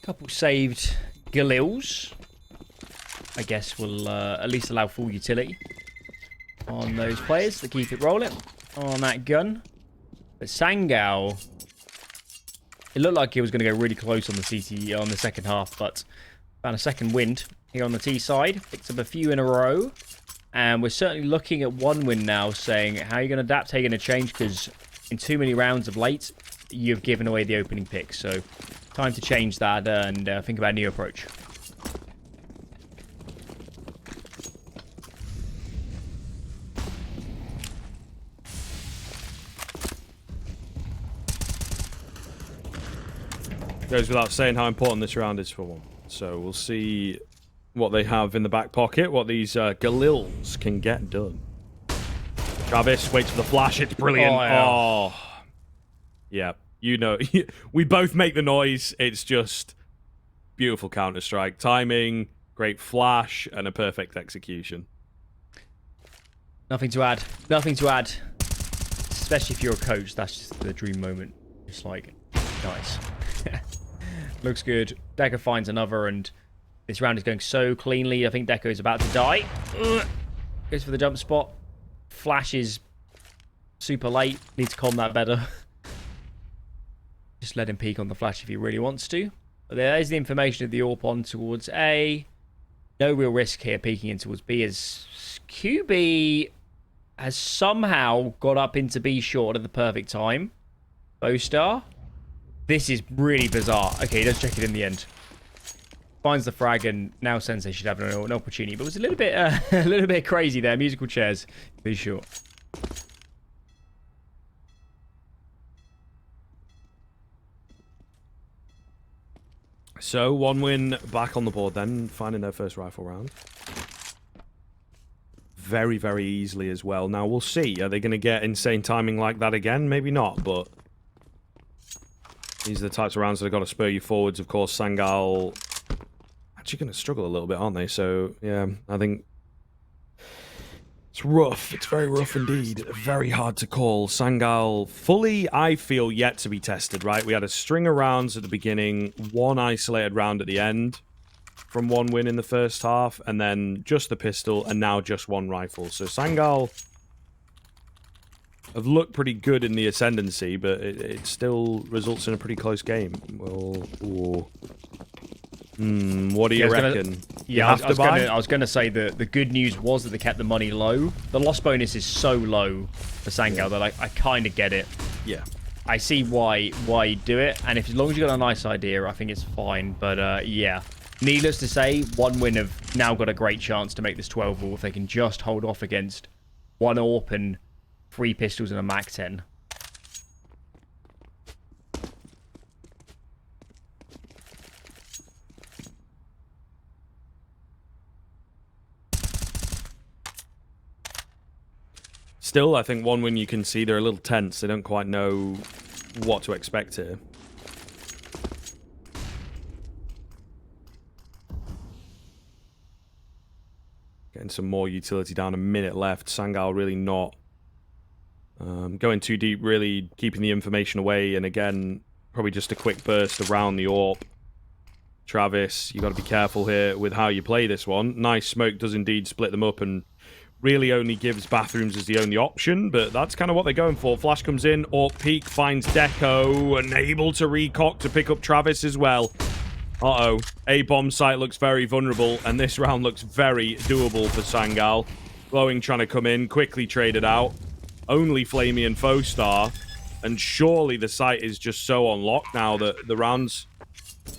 Couple saved Galils. I guess will at least allow full utility on those players to keep it rolling on that gun. But Sangal, it looked like it was going to go really close on the CT on the second half, but found a second wind here on the T side. Picked up a few in a row. And we're certainly looking at 1 win now, saying how are you going to adapt, how are you going to change, because in too many rounds of late, you've given away the opening pick. So time to change that and think about a new approach. Goes without saying how important this round is for one. So we'll see what they have in the back pocket, what these Galils can get done. Travis waits for the flash. It's brilliant. Oh, yeah. Oh. Yeah, you know, we both make the noise. It's just beautiful Counter-Strike. Timing, great flash, and a perfect execution. Nothing to add. Nothing to add. Especially if you're a coach, that's just the dream moment. Just like, nice. Looks good. Deco finds another, and this round is going so cleanly. I think Deco is about to die. Goes for the jump spot. Flash is super late. Need to calm that better. Just let him peek on the flash if he really wants to. But there's the information of the AWP on towards A. No real risk here peeking in towards B, as QB has somehow got up into B short at the perfect time. Bowstar. This is really bizarre. Okay, let's check it in the end. Finds the frag, and now Sensei should have an opportunity. But it was a little bit crazy there. Musical chairs, be sure. So, 1 win back on the board then, finding their first rifle round. Very, very easily as well. Now, we'll see. Are they going to get insane timing like that again? Maybe not, but these are the types of rounds that have got to spur you forwards. Of course, Sangal actually going to struggle a little bit, aren't they? So, yeah, I think it's rough. It's very rough indeed. Very hard to call. Sangal fully, I feel, yet to be tested, right? We had a string of rounds at the beginning, one isolated round at the end from 1 win in the first half, and then just the pistol, and now just 1 rifle. So Sangal have looked pretty good in the ascendancy, but it still results in a pretty close game. Well, what do you reckon? I was gonna say that the good news was that they kept the money low. The loss bonus is so low for Sangal that I kind of get it. Yeah. I see why you do it, and as long as you got a nice idea, I think it's fine. But yeah, needless to say, 1 win have now got a great chance to make this 12-all if they can just hold off against 1 AWP and 3 pistols and a MAC-10. Still, I think 1 win you can see they're a little tense. They don't quite know what to expect here. Getting some more utility down, a minute left. Sangal really not going too deep, really keeping the information away. And again, probably just a quick burst around the AWP. Travis, you got to be careful here with how you play this one. Nice smoke does indeed split them up and really only gives bathrooms as the only option, but that's kind of what they're going for. Flash comes in, AWP peek finds Deco, and able to recock to pick up Travis as well. Uh-oh. A-bomb site looks very vulnerable, and this round looks very doable for Sangal. Glowing trying to come in, quickly traded out. Only Flamey and Foestar, and surely the site is just so on lock now that the round's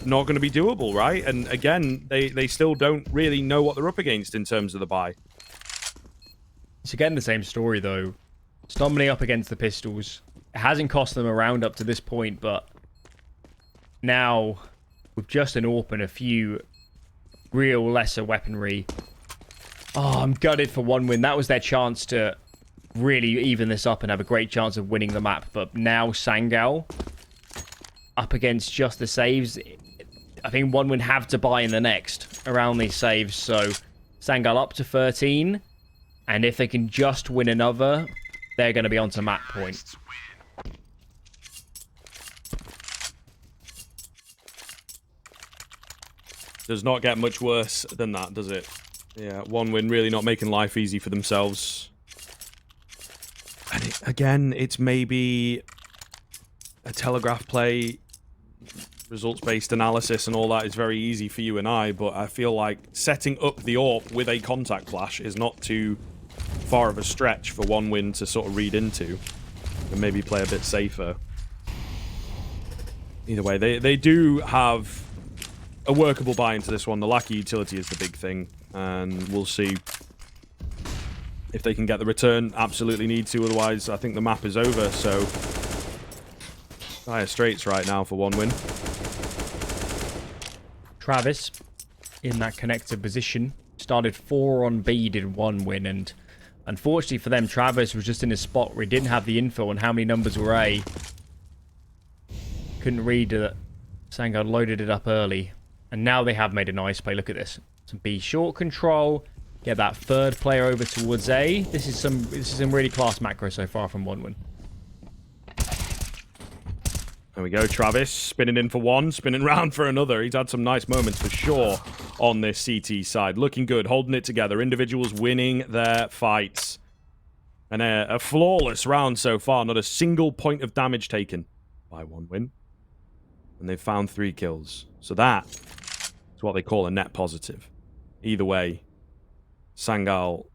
not going to be doable, right? And again, they still don't really know what they're up against in terms of the buy. It's again the same story, though. Stumbling up against the pistols. It hasn't cost them a round up to this point, but now, with just an AWP and a few real lesser weaponry. Oh, I'm gutted for 1 win. That was their chance to really even this up and have a great chance of winning the map. But now Sangal, up against just the saves. I think 1 win have to buy in the next around these saves. So Sangal up to 13. And if they can just win another, they're going to be on to map point. Does not get much worse than that, does it? Yeah, 1 win really not making life easy for themselves. And again, it's maybe a telegraph play, results-based analysis and all that is very easy for you and I, but I feel like setting up the AWP with a contact flash is not too far of a stretch for 1 win to sort of read into and maybe play a bit safer. Either way, they do have a workable buy into this one. The lack of utility is the big thing, and we'll see if they can get the return. Absolutely need to, otherwise I think the map is over. So dire straits right now for 1 win. Travis in that connector position. Started 4 on B, did 1 win, and unfortunately for them, Travis was just in a spot where he didn't have the info on how many numbers were A. Couldn't read that. Sangal loaded it up early, and now they have made a nice play. Look at this. Some B short control. Get that third player over towards A. This is some really class macro so far from 1 win. There we go, Travis spinning in for one, spinning round for another. He's had some nice moments for sure on this CT side. Looking good, holding it together. Individuals winning their fights. And a flawless round so far. Not a single point of damage taken by 1 win. And they've found 3 kills. So that is what they call a net positive. Either way, Sangal,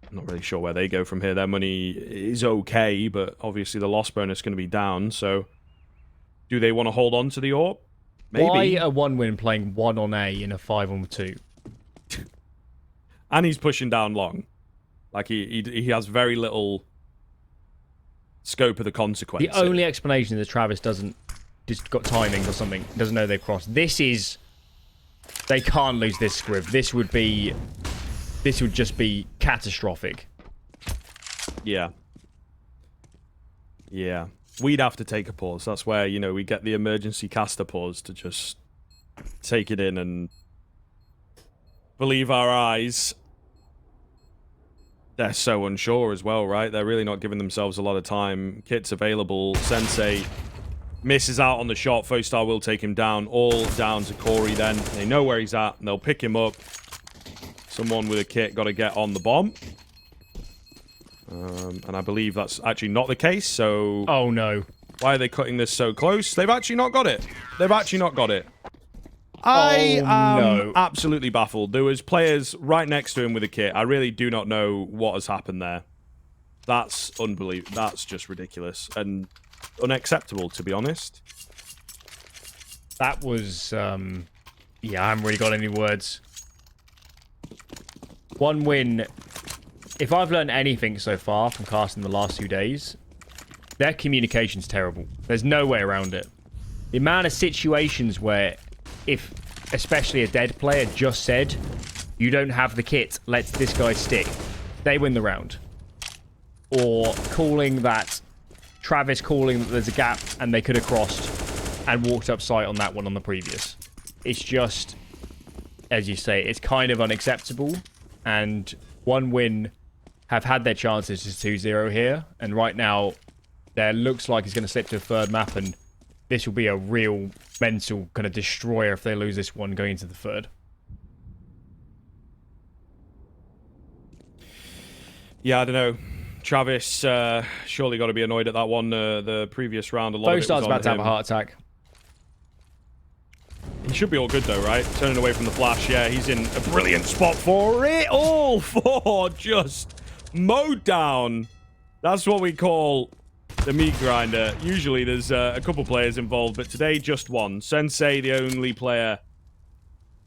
I'm not really sure where they go from here. Their money is okay, but obviously the loss bonus is going to be down. So do they want to hold on to the AWP? Maybe. Why a 1 win playing 1 on A in a 5 on 2? And he's pushing down long. Like he has very little scope of the consequence. The only explanation is that Travis doesn't just got timing or something. Doesn't know they've crossed. This is, they can't lose this script. This would just be catastrophic. Yeah. Yeah. We'd have to take a pause. That's where, you know, we get the emergency caster pause to just take it in and believe our eyes. They're so unsure as well, right? They're really not giving themselves a lot of time. Kit's available. Sensei misses out on the shot. Fostar will take him down. All down to Corey then. They know where he's at, and they'll pick him up. Someone with a kit got to get on the bomb. And I believe that's actually not the case, so... Oh, no. Why are they cutting this so close? They've actually not got it. They've actually not got it. I am absolutely baffled. There was players right next to him with a kit. I really do not know what has happened there. That's unbelievable. That's just ridiculous. And unacceptable, to be honest. That was... yeah, I haven't really got any words. 1 win. If I've learned anything so far from casting the last 2 days, their communication's terrible. There's no way around it. The amount of situations where, if especially a dead player just said, you don't have the kit, let this guy stick, they win the round. Or calling that, Travis calling that there's a gap and they could have crossed and walked up sight on that one on the previous. It's just, as you say, it's kind of unacceptable. And 1 win have had their chances to 2-0 here. And right now, there looks like it's going to slip to a third map. And this will be a real mental kind of destroyer if they lose this one going into the third. Yeah, I don't know. Travis surely got to be annoyed at that one. The previous round, a lot of it was on about to have him. a heart attack. He should be all good though, right? Turning away from the flash. Yeah, he's in a brilliant spot for it. All for just mowed down. That's what we call the meat grinder. Usually there's a couple players involved, but today just one. Sensei, the only player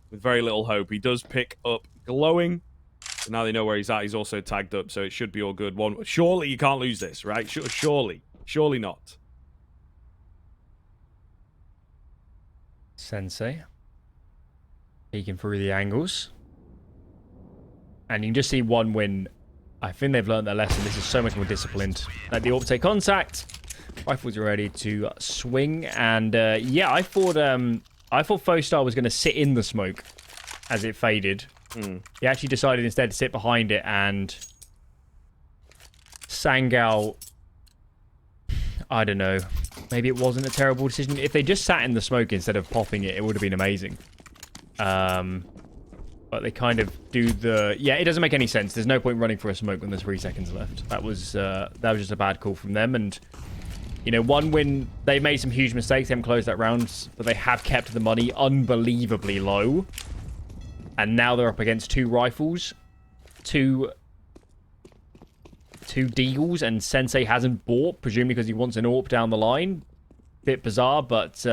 with very little hope. He does pick up glowing. So now they know where he's at. He's also tagged up, so it should be all good. Surely you can't lose this, right? Surely not. Sensei. Peeking through the angles. And you can just see 1 win. I think they've learned their lesson. This is so much more disciplined. Let the AWP take contact. Rifles are ready to swing. And yeah, I thought Fostar was going to sit in the smoke as it faded. He actually decided instead to sit behind it, and Sangal, I don't know, maybe it wasn't a terrible decision. If they just sat in the smoke instead of popping it, it would have been amazing. But they kind of do the... Yeah, it doesn't make any sense. There's no point running for a smoke when there's 3 seconds left. That was just a bad call from them. And, you know, 1 win, they made some huge mistakes. They haven't closed that round, but they have kept the money unbelievably low. And now they're up against 2 rifles, 2 deagles, and Sensei hasn't bought, presumably because he wants an AWP down the line. Bit bizarre, but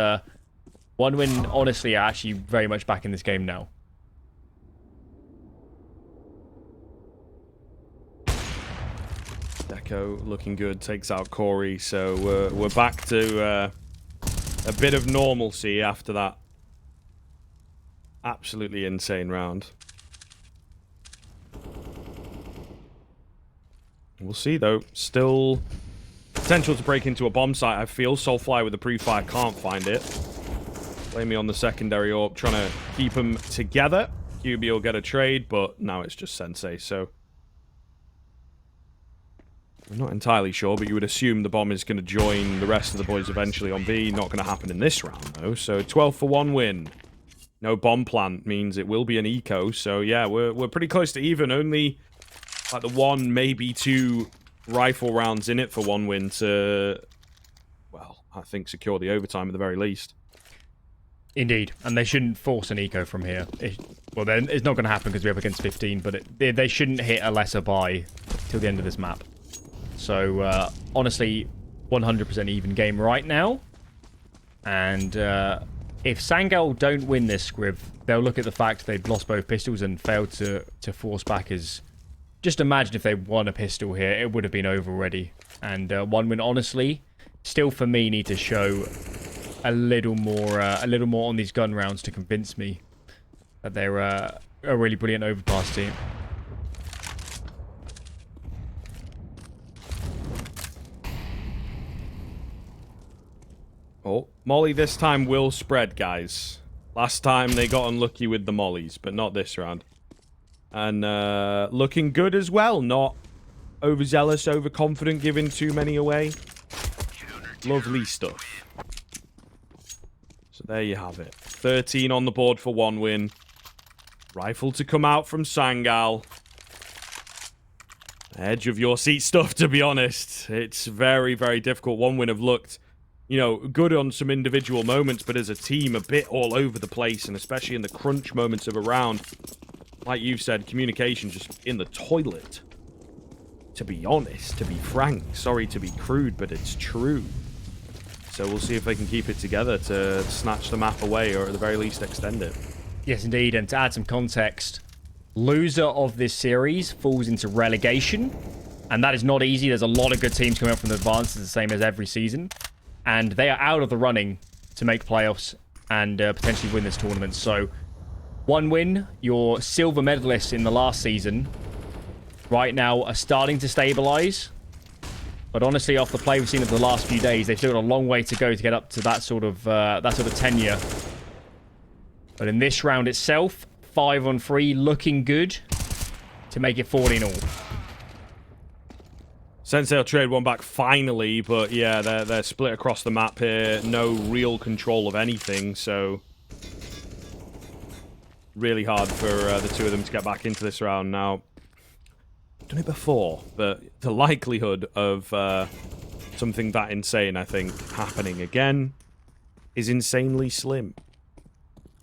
1 win, honestly, are actually very much back in this game now. Deco looking good, takes out Corey, so we're back to a bit of normalcy after that Absolutely insane round. We'll see, though. Still potential to break into a bomb site, I feel. Soulfly with the pre-fire can't find it. Blame me on the secondary AWP, trying to keep them together. QB will get a trade, but now it's just Sensei, so... We're not entirely sure, but you would assume the bomb is going to join the rest of the boys eventually on B. Not going to happen in this round, though. So 12 for 1 win. No bomb plant means it will be an eco. So, yeah, we're pretty close to even. Only like the 1, maybe 2 rifle rounds in it for 1 win to, well, I think secure the overtime at the very least. Indeed, and they shouldn't force an eco from here. Well, then it's not going to happen because we're up against 15, but they shouldn't hit a lesser buy till the end of this map. So, honestly, 100% even game right now. And if Sangal don't win this scriv, they'll look at the fact they've lost both pistols and failed to force back as... Just imagine if they won a pistol here, it would have been over already. And 1 win, honestly, still for me need to show a little more on these gun rounds to convince me that they're a really brilliant overpass team. Oh, Molly this time will spread, guys. Last time they got unlucky with the mollies, but not this round. And looking good as well. Not overzealous, overconfident, giving too many away. Lovely stuff. So there you have it. 13 on the board for 1 win. Rifle to come out from Sangal. Edge of your seat stuff, to be honest. It's very, very difficult. 1 win have looked, you know, good on some individual moments, but as a team, a bit all over the place, and especially in the crunch moments of a round, like you've said, communication just in the toilet. To be honest, to be frank, sorry to be crude, but it's true. So we'll see if they can keep it together to snatch the map away, or at the very least extend it. Yes, indeed, and to add some context, loser of this series falls into relegation, and that is not easy. There's a lot of good teams coming up from the advanced, the same as every season. And they are out of the running to make playoffs and potentially win this tournament. So, 1 win, your silver medalists in the last season right now are starting to stabilize. But honestly, off the play we've seen of the last few days, they've still got a long way to go to get up to that sort of tenure. But in this round itself, 5 on 3, looking good to make it 14 all. Sensei will trade 1 back finally, but yeah, they're split across the map here. No real control of anything, so really hard for the 2 of them to get back into this round. Now, I've done it before, but the likelihood of something that insane, I think, happening again is insanely slim.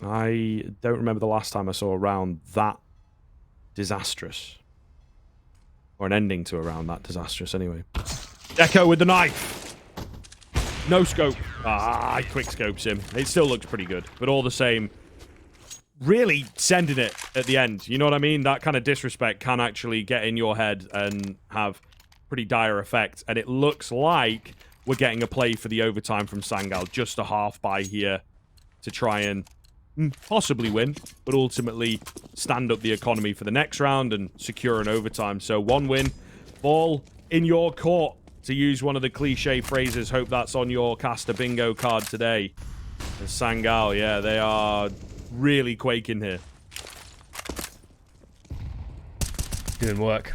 I don't remember the last time I saw a round that disastrous. Or an ending to a round that disastrous, anyway. Echo with the knife! No scope. Ah, I quick scopes him. It still looks pretty good, but all the same, really sending it at the end. You know what I mean? That kind of disrespect can actually get in your head and have pretty dire effect. And it looks like we're getting a play for the overtime from Sangal. Just a half buy here to try and possibly win, but ultimately stand up the economy for the next round and secure an overtime. So 1 win, ball in your court, to use one of the cliche phrases. Hope that's on your caster bingo card today. And Sangal, yeah, they are really quaking here. Doing work.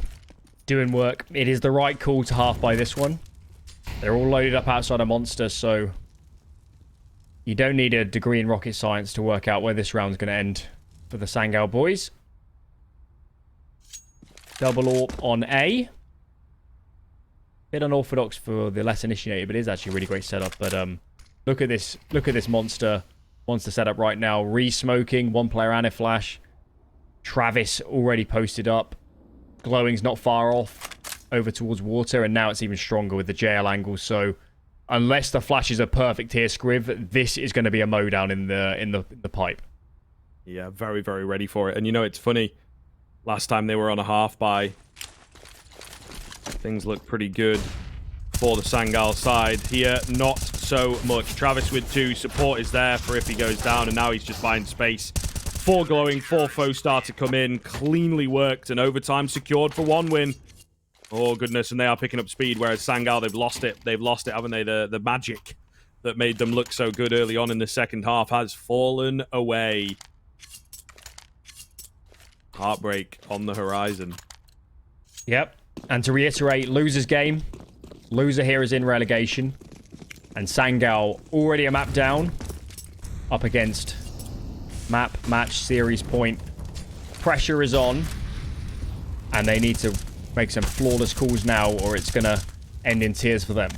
Doing work. It is the right call to half by this one. They're all loaded up outside a monster, so you don't need a degree in rocket science to work out where this round's going to end for the Sangal boys. Double AWP on A. Bit unorthodox for the less initiated, but it is actually a really great setup. But look at this monster setup right now. Re-smoking, 1 player and a flash. Travis already posted up. Glowing's not far off over towards water, and now it's even stronger with the JL angle. So unless the flash is a perfect here, Scriv, this is going to be a mowdown in the pipe. Yeah, very, very ready for it. And you know, it's funny. Last time they were on a half buy, things look pretty good for the Sangal side. Here, not so much. Travis with 2. Support is there for if he goes down, and now he's just buying space 4 glowing, 4 faux star to come in. Cleanly worked and overtime secured for 1 win. Oh, goodness, and they are picking up speed, whereas Sangal, they've lost it. They've lost it, haven't they? The magic that made them look so good early on in the second half has fallen away. Heartbreak on the horizon. Yep. And to reiterate, loser's game. Loser here is in relegation. And Sangal already a map down. Up against map, match, series point. Pressure is on. And they need to make some flawless calls now, or it's going to end in tears for them.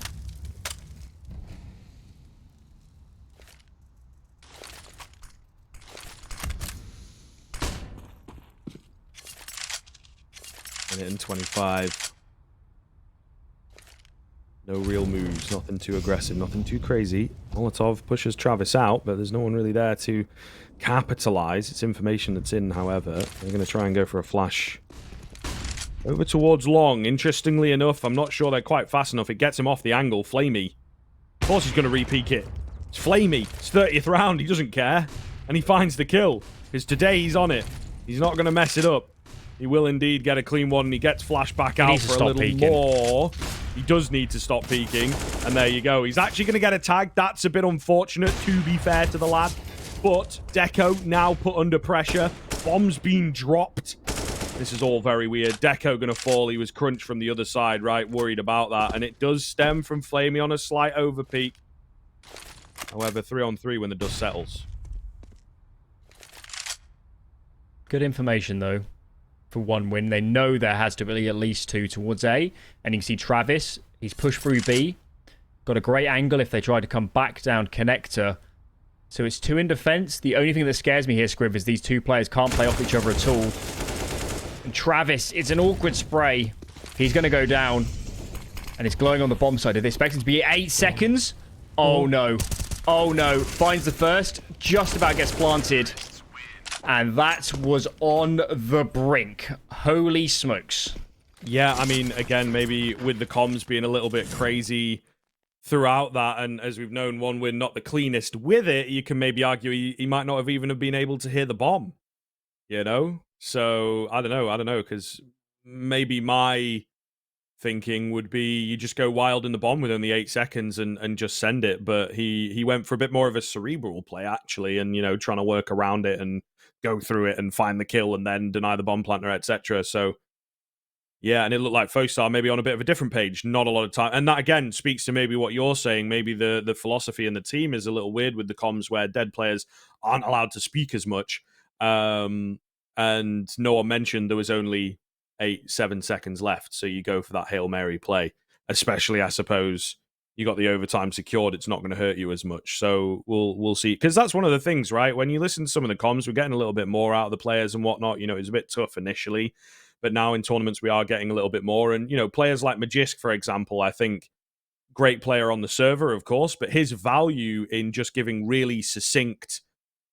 Minute and 25. No real moves, nothing too aggressive, nothing too crazy. Molotov pushes Travis out, but there's no one really there to capitalize. It's information that's in, however. They're going to try and go for a flash over towards long. Interestingly enough, I'm not sure they're quite fast enough. It gets him off the angle. Flamey. Of course he's going to re-peek it. It's Flamey. It's 30th round. He doesn't care. And he finds the kill. Because today he's on it. He's not going to mess it up. He will indeed get a clean one, and he gets flashed back out for a little more. He does need to stop peeking. And there you go. He's actually going to get a tag. That's a bit unfortunate, to be fair to the lad. But Deco now put under pressure. Bomb's been dropped. This is all very weird. Deco going to fall. He was crunched from the other side, right? Worried about that. And it does stem from Flamey on a slight overpeak. However, 3-on-3 when the dust settles. Good information, though, for 1 win. They know there has to be at least 2 towards A. And you can see Travis. He's pushed through B. Got a great angle if they try to come back down connector. So it's 2 in defense. The only thing that scares me here, Scriv, is these 2 players can't play off each other at all. And Travis, it's an awkward spray. He's going to go down. And it's glowing on the bomb side. Did they expect it to be 8 seconds? Oh, no. Oh, no. Finds the first. Just about gets planted. And that was on the brink. Holy smokes. Yeah, I mean, again, maybe with the comms being a little bit crazy throughout that, and as we've known, 1 win not the cleanest with it, you can maybe argue he might not have even have been able to hear the bomb. You know? So, I don't know, because maybe my thinking would be you just go wild in the bomb with only 8 seconds and just send it, but he went for a bit more of a cerebral play, actually, and, you know, trying to work around it and go through it and find the kill and then deny the bomb planter, etc. So, yeah, and it looked like Fostar maybe on a bit of a different page, not a lot of time. And that, again, speaks to maybe what you're saying. Maybe the philosophy in the team is a little weird with the comms where dead players aren't allowed to speak as much. And no one mentioned there was only 7 seconds left, so you go for that Hail Mary play. Especially, I suppose, you got the overtime secured, it's not going to hurt you as much. So we'll see. Because that's one of the things, right? When you listen to some of the comms, we're getting a little bit more out of the players and whatnot. You know, it's a bit tough initially, but now in tournaments we are getting a little bit more. And, you know, players like Magisk, for example, I think, great player on the server, of course, but his value in just giving really succinct,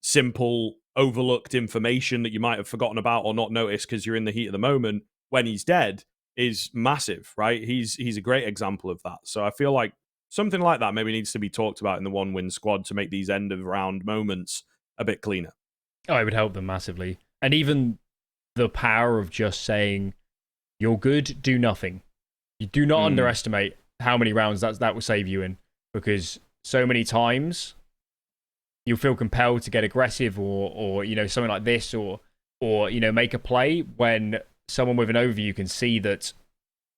simple, overlooked information that you might have forgotten about or not noticed because you're in the heat of the moment when he's dead is massive, right? He's a great example of that. So I feel like something like that maybe needs to be talked about in the 1 win squad to make these end of round moments a bit cleaner. Oh, it would help them massively. And even the power of just saying, you're good, do nothing. You do not underestimate how many rounds that will save you in, because so many times you'll feel compelled to get aggressive or you know, something like this, or you know, make a play when someone with an overview can see that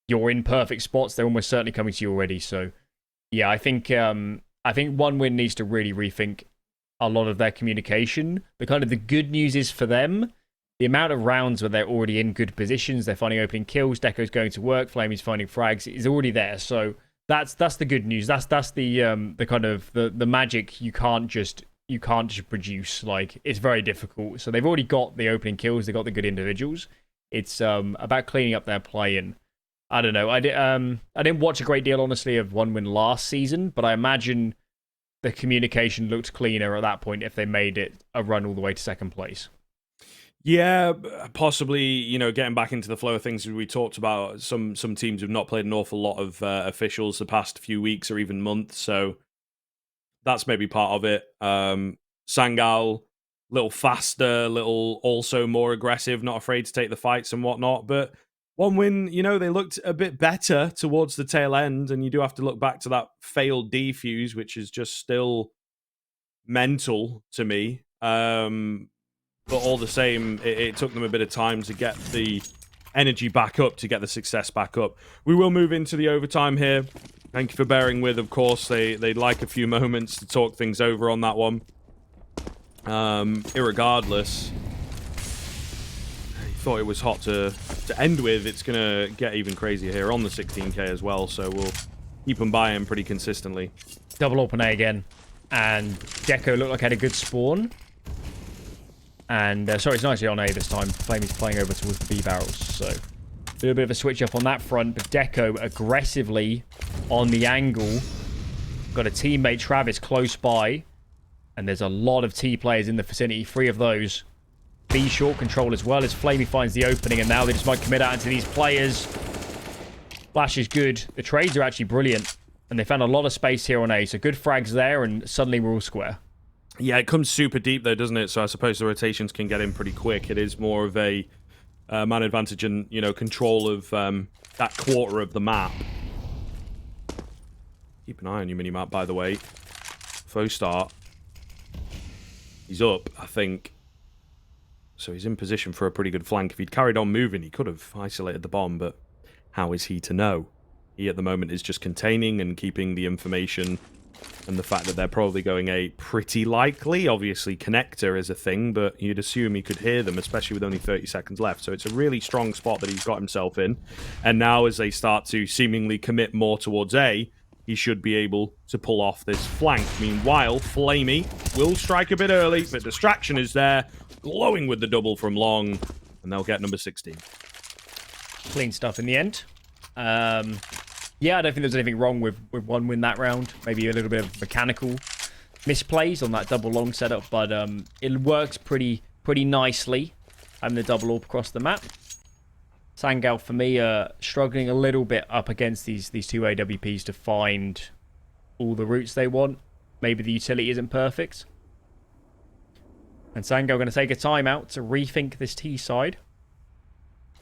you're in perfect spots. They're almost certainly coming to you already. So yeah, I think 1 win needs to really rethink a lot of their communication. The good news is for them, the amount of rounds where they're already in good positions, they're finding opening kills, Deco's going to work, Flamey's finding frags, is already there. So that's the good news. That's the kind of the magic you can't just produce. Like, it's very difficult. So they've already got the opening kills, they've got the good individuals. It's about cleaning up their play. And I don't know. I didn't watch a great deal, honestly, of 1 win last season, but I imagine the communication looked cleaner at that point if they made it a run all the way to second place. Yeah, possibly, you know, getting back into the flow of things we talked about. Some teams have not played an awful lot of officials the past few weeks or even months, so that's maybe part of it. Sangal, little faster, little also more aggressive, not afraid to take the fights and whatnot. But one win, you know, they looked a bit better towards the tail end, and you do have to look back to that failed defuse, which is just still mental to me. But all the same, it took them a bit of time to get the energy back up, to get the success back up. We will move into the overtime here. Thank you for bearing with, of course. They'd like a few moments to talk things over on that one. Irregardless, I thought it was hot to end with. It's going to get even crazier here on the 16k as well, so we'll keep them by him pretty consistently. Double open A again. And Deco looked like had a good spawn. And, sorry, it's nicely on A this time. Flamey's playing over towards the B barrels, so a little bit of a switch up on that front, but Deco aggressively on the angle. Got a teammate, Travis, close by. And there's a lot of T players in the vicinity, 3 of those. B short control as well as Flamey finds the opening, and now they just might commit out into these players. Flash is good. The trades are actually brilliant. And they found a lot of space here on A, so good frags there, and suddenly we're all square. Yeah, it comes super deep though, doesn't it? So I suppose the rotations can get in pretty quick. It is more of a man advantage and, you know, control of that quarter of the map. Keep an eye on your mini-map, by the way. Faux start. He's up, I think. So he's in position for a pretty good flank. If he'd carried on moving, he could have isolated the bomb, but how is he to know? He, at the moment, is just containing and keeping the information and the fact that they're probably going A pretty likely. Obviously, connector is a thing, but you'd assume he could hear them, especially with only 30 seconds left. So it's a really strong spot that he's got himself in. And now, as they start to seemingly commit more towards A, he should be able to pull off this flank. Meanwhile, Flamey will strike a bit early, but distraction is there, glowing with the double from long, and they'll get number 16. Clean stuff in the end. Yeah, I don't think there's anything wrong with one win that round. Maybe a little bit of mechanical misplays on that double long setup, but it works pretty nicely having the double AWP across the map. Sangal, for me, struggling a little bit up against these two AWPs to find all the routes they want. Maybe the utility isn't perfect. And Sangal going to take a timeout to rethink this T side.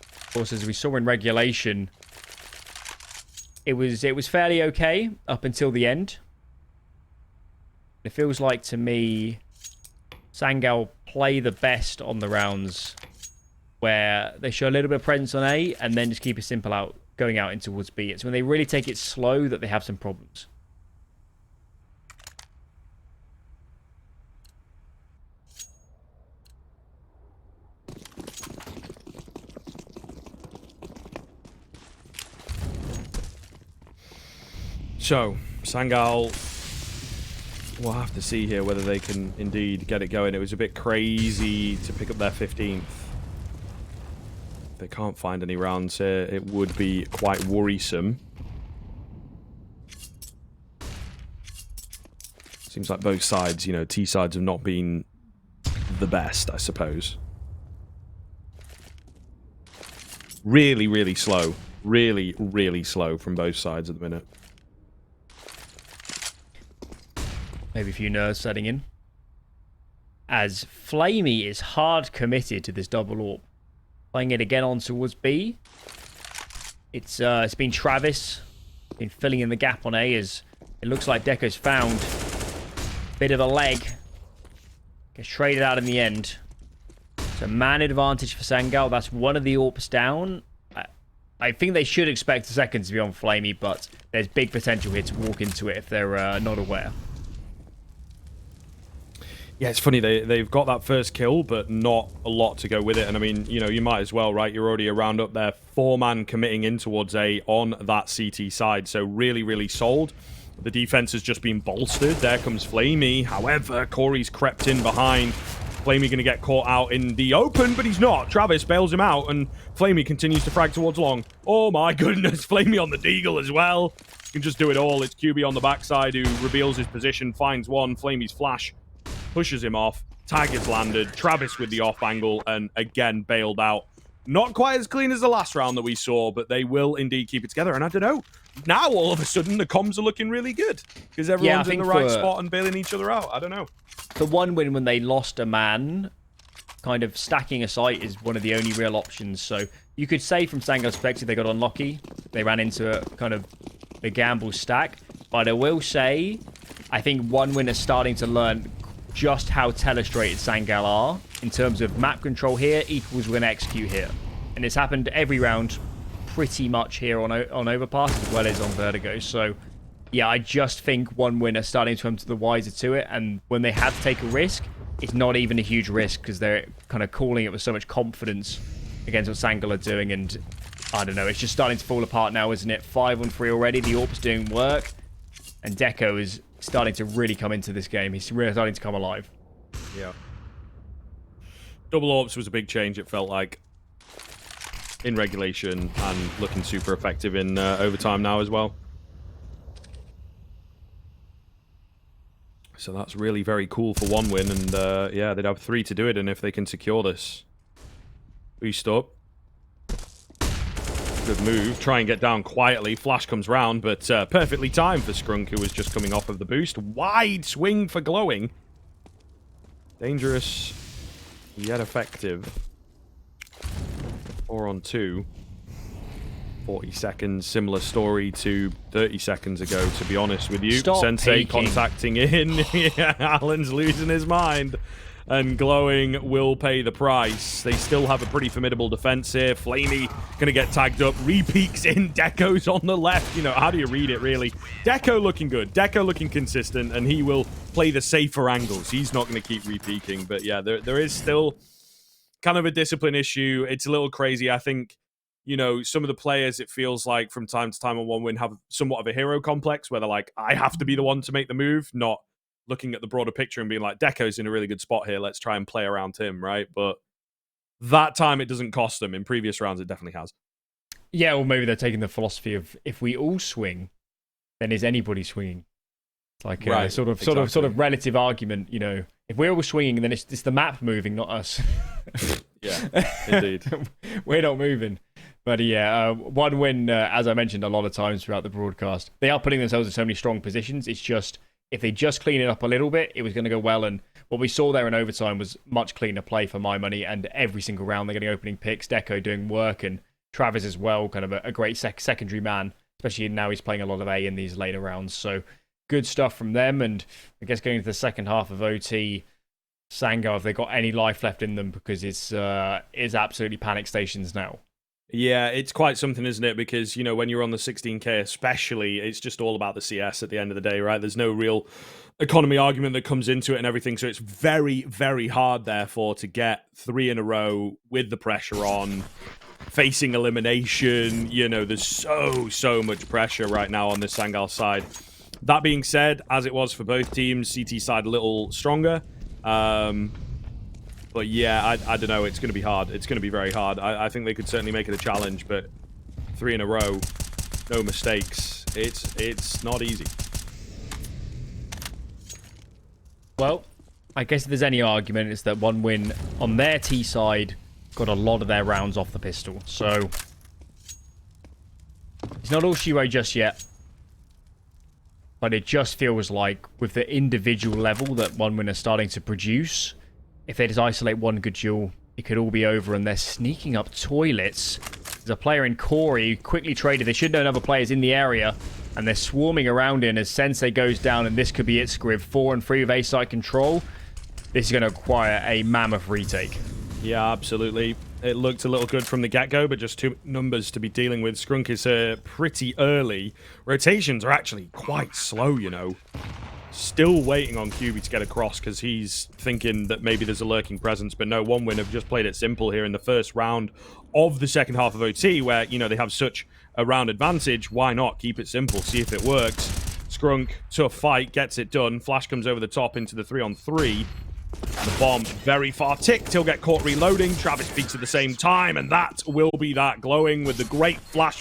Of course, as we saw in regulation, it was fairly okay up until the end. It feels like, to me, Sangal play the best on the rounds where they show a little bit of presence on A and then just keep it simple out, going out in towards B. It's when they really take it slow that they have some problems. So, Sangal, we'll have to see here whether they can indeed get it going. It was a bit crazy to pick up their 15th. If they can't find any rounds here, it would be quite worrisome. Seems like both sides, you know, T sides have not been the best, I suppose. Really, really slow. Really, really slow from both sides at the minute. Maybe a few nerves setting in. As Flamey is hard committed to this double AWP. Playing it again on towards B. It's been Travis. Been filling in the gap on A as it looks like Deco's found a bit of a leg. Gets traded out in the end. So man advantage for Sangal. That's one of the AWPs down. I think they should expect the second to be on Flamey, but there's big potential here to walk into it if they're not aware. Yeah, it's funny, they've got that first kill, but not a lot to go with it. And I mean, you know, you might as well, right? You're already a round up there. 4-man committing in towards A on that CT side. So really, really sold. The defense has just been bolstered. There comes Flamey. However, Corey's crept in behind. Flamey going to get caught out in the open, but he's not. Travis bails him out, and Flamey continues to frag towards long. Oh my goodness, Flamey on the deagle as well. You can just do it all. It's QB on the backside who reveals his position, finds one. Flamey's flash pushes him off. Tag is landed. Travis with the off angle and again bailed out. Not quite as clean as the last round that we saw, but they will indeed keep it together. And I don't know. Now all of a sudden the comms are looking really good because everyone's in the right spot and bailing each other out. I don't know. the one win when they lost a man, kind of stacking a site is one of the only real options. So you could say from Sangal's perspective, they got unlucky. They ran into a kind of a gamble stack. But I will say, I think one win is starting to learn just how telestrated Sangal are in terms of map control here equals we're going to execute here. And it's happened every round pretty much here on Overpass as well as on Vertigo. So yeah, I just think one win are starting to come to the wiser to it. And when they have to take a risk, it's not even a huge risk because they're kind of calling it with so much confidence against what Sangal are doing. And I don't know, it's just starting to fall apart now, isn't it? 5-on-3 already. The AWP's doing work. And Deco is starting to really come into this game. He's really starting to come alive. Yeah. Double AWPs was a big change, it felt like, in regulation and looking super effective in overtime now as well. So that's really very cool for one win, and yeah, they'd have 3 to do it, and if they can secure this. Boost up. Good move. Try and get down quietly. Flash comes round, but perfectly timed for Skrunk, who was just coming off of the boost. Wide swing for Glowing. Dangerous, yet effective. 4-on-2. 40 seconds. Similar story to 30 seconds ago, to be honest with you. Stop Sensei peeking. contacting in. Yeah, Alan's losing his mind. And Glowing will pay the price. They still have a pretty formidable defense here. Flamey gonna get tagged up. Repeaks in. Deco's on the left. You know, how do you read it, really? Deco looking good. Deco looking consistent, and he will play the safer angles. He's not gonna keep repeaking. But yeah, there is still kind of a discipline issue. It's a little crazy. I think, you know, some of the players, it feels like from time to time on one win, have somewhat of a hero complex where they're like, I have to be the one to make the move, not looking at the broader picture and being like, Deco's in a really good spot here. Let's try and play around him, right? But that time it doesn't cost them. In previous rounds, it definitely has. Yeah, or maybe they're taking the philosophy of if we all swing, then is anybody swinging? It's like a Right, sort of relative argument. You know, if we're all swinging, then it's the map moving, not us. Yeah, indeed. We're not moving. But yeah, one win, as I mentioned a lot of times throughout the broadcast, they are putting themselves in so many strong positions. It's just, if they just clean it up a little bit, it was going to go well. And what we saw there in overtime was much cleaner play for my money. And every single round, they're getting opening picks. Deco doing work, and Travis as well, kind of a great secondary man, especially now he's playing a lot of A in these later rounds. So good stuff from them. And I guess going into the second half of OT, Sangal, have they got any life left in them? Because it's absolutely panic stations now. Yeah, it's quite something, isn't it? Because, you know, when you're on the 16k especially, it's just all about the CS at the end of the day, right? There's no real economy argument that comes into it and everything. So it's very, very hard, therefore, to get 3 in a row with the pressure on, facing elimination. You know, there's so much pressure right now on the Sangal side. That being said, as it was for both teams, CT side a little stronger. But yeah, I don't know. It's going to be hard. It's going to be very hard. I think they could certainly make it a challenge, but 3 in a row, no mistakes. It's not easy. Well, I guess if there's any argument, it's that one win on their T side got a lot of their rounds off the pistol. So it's not all Shiro just yet. But it just feels like with the individual level that one win is starting to produce, if they just isolate one good duel, it could all be over. And they're sneaking up toilets. There's a player in Corey who quickly traded. They should know another player's in the area. And they're swarming around in as Sensei goes down. And this could be it, Scriv. 4-on-3 with A-side control. This is going to require a mammoth retake. Yeah, absolutely. It looked a little good from the get-go, but just 2 numbers to be dealing with. Skrunk is pretty early. Rotations are actually quite slow, you know. Still waiting on QB to get across because he's thinking that maybe there's a lurking presence. But no, one win have just played it simple here in the first round of the second half of OT where, you know, they have such a round advantage. Why not keep it simple? See if it works. Skrunk, tough fight, gets it done. Flash comes over the top into the 3-on-3. The bomb very far ticked. He'll get caught reloading. Travis peeks at the same time, and that will be that. Glowing with the great flash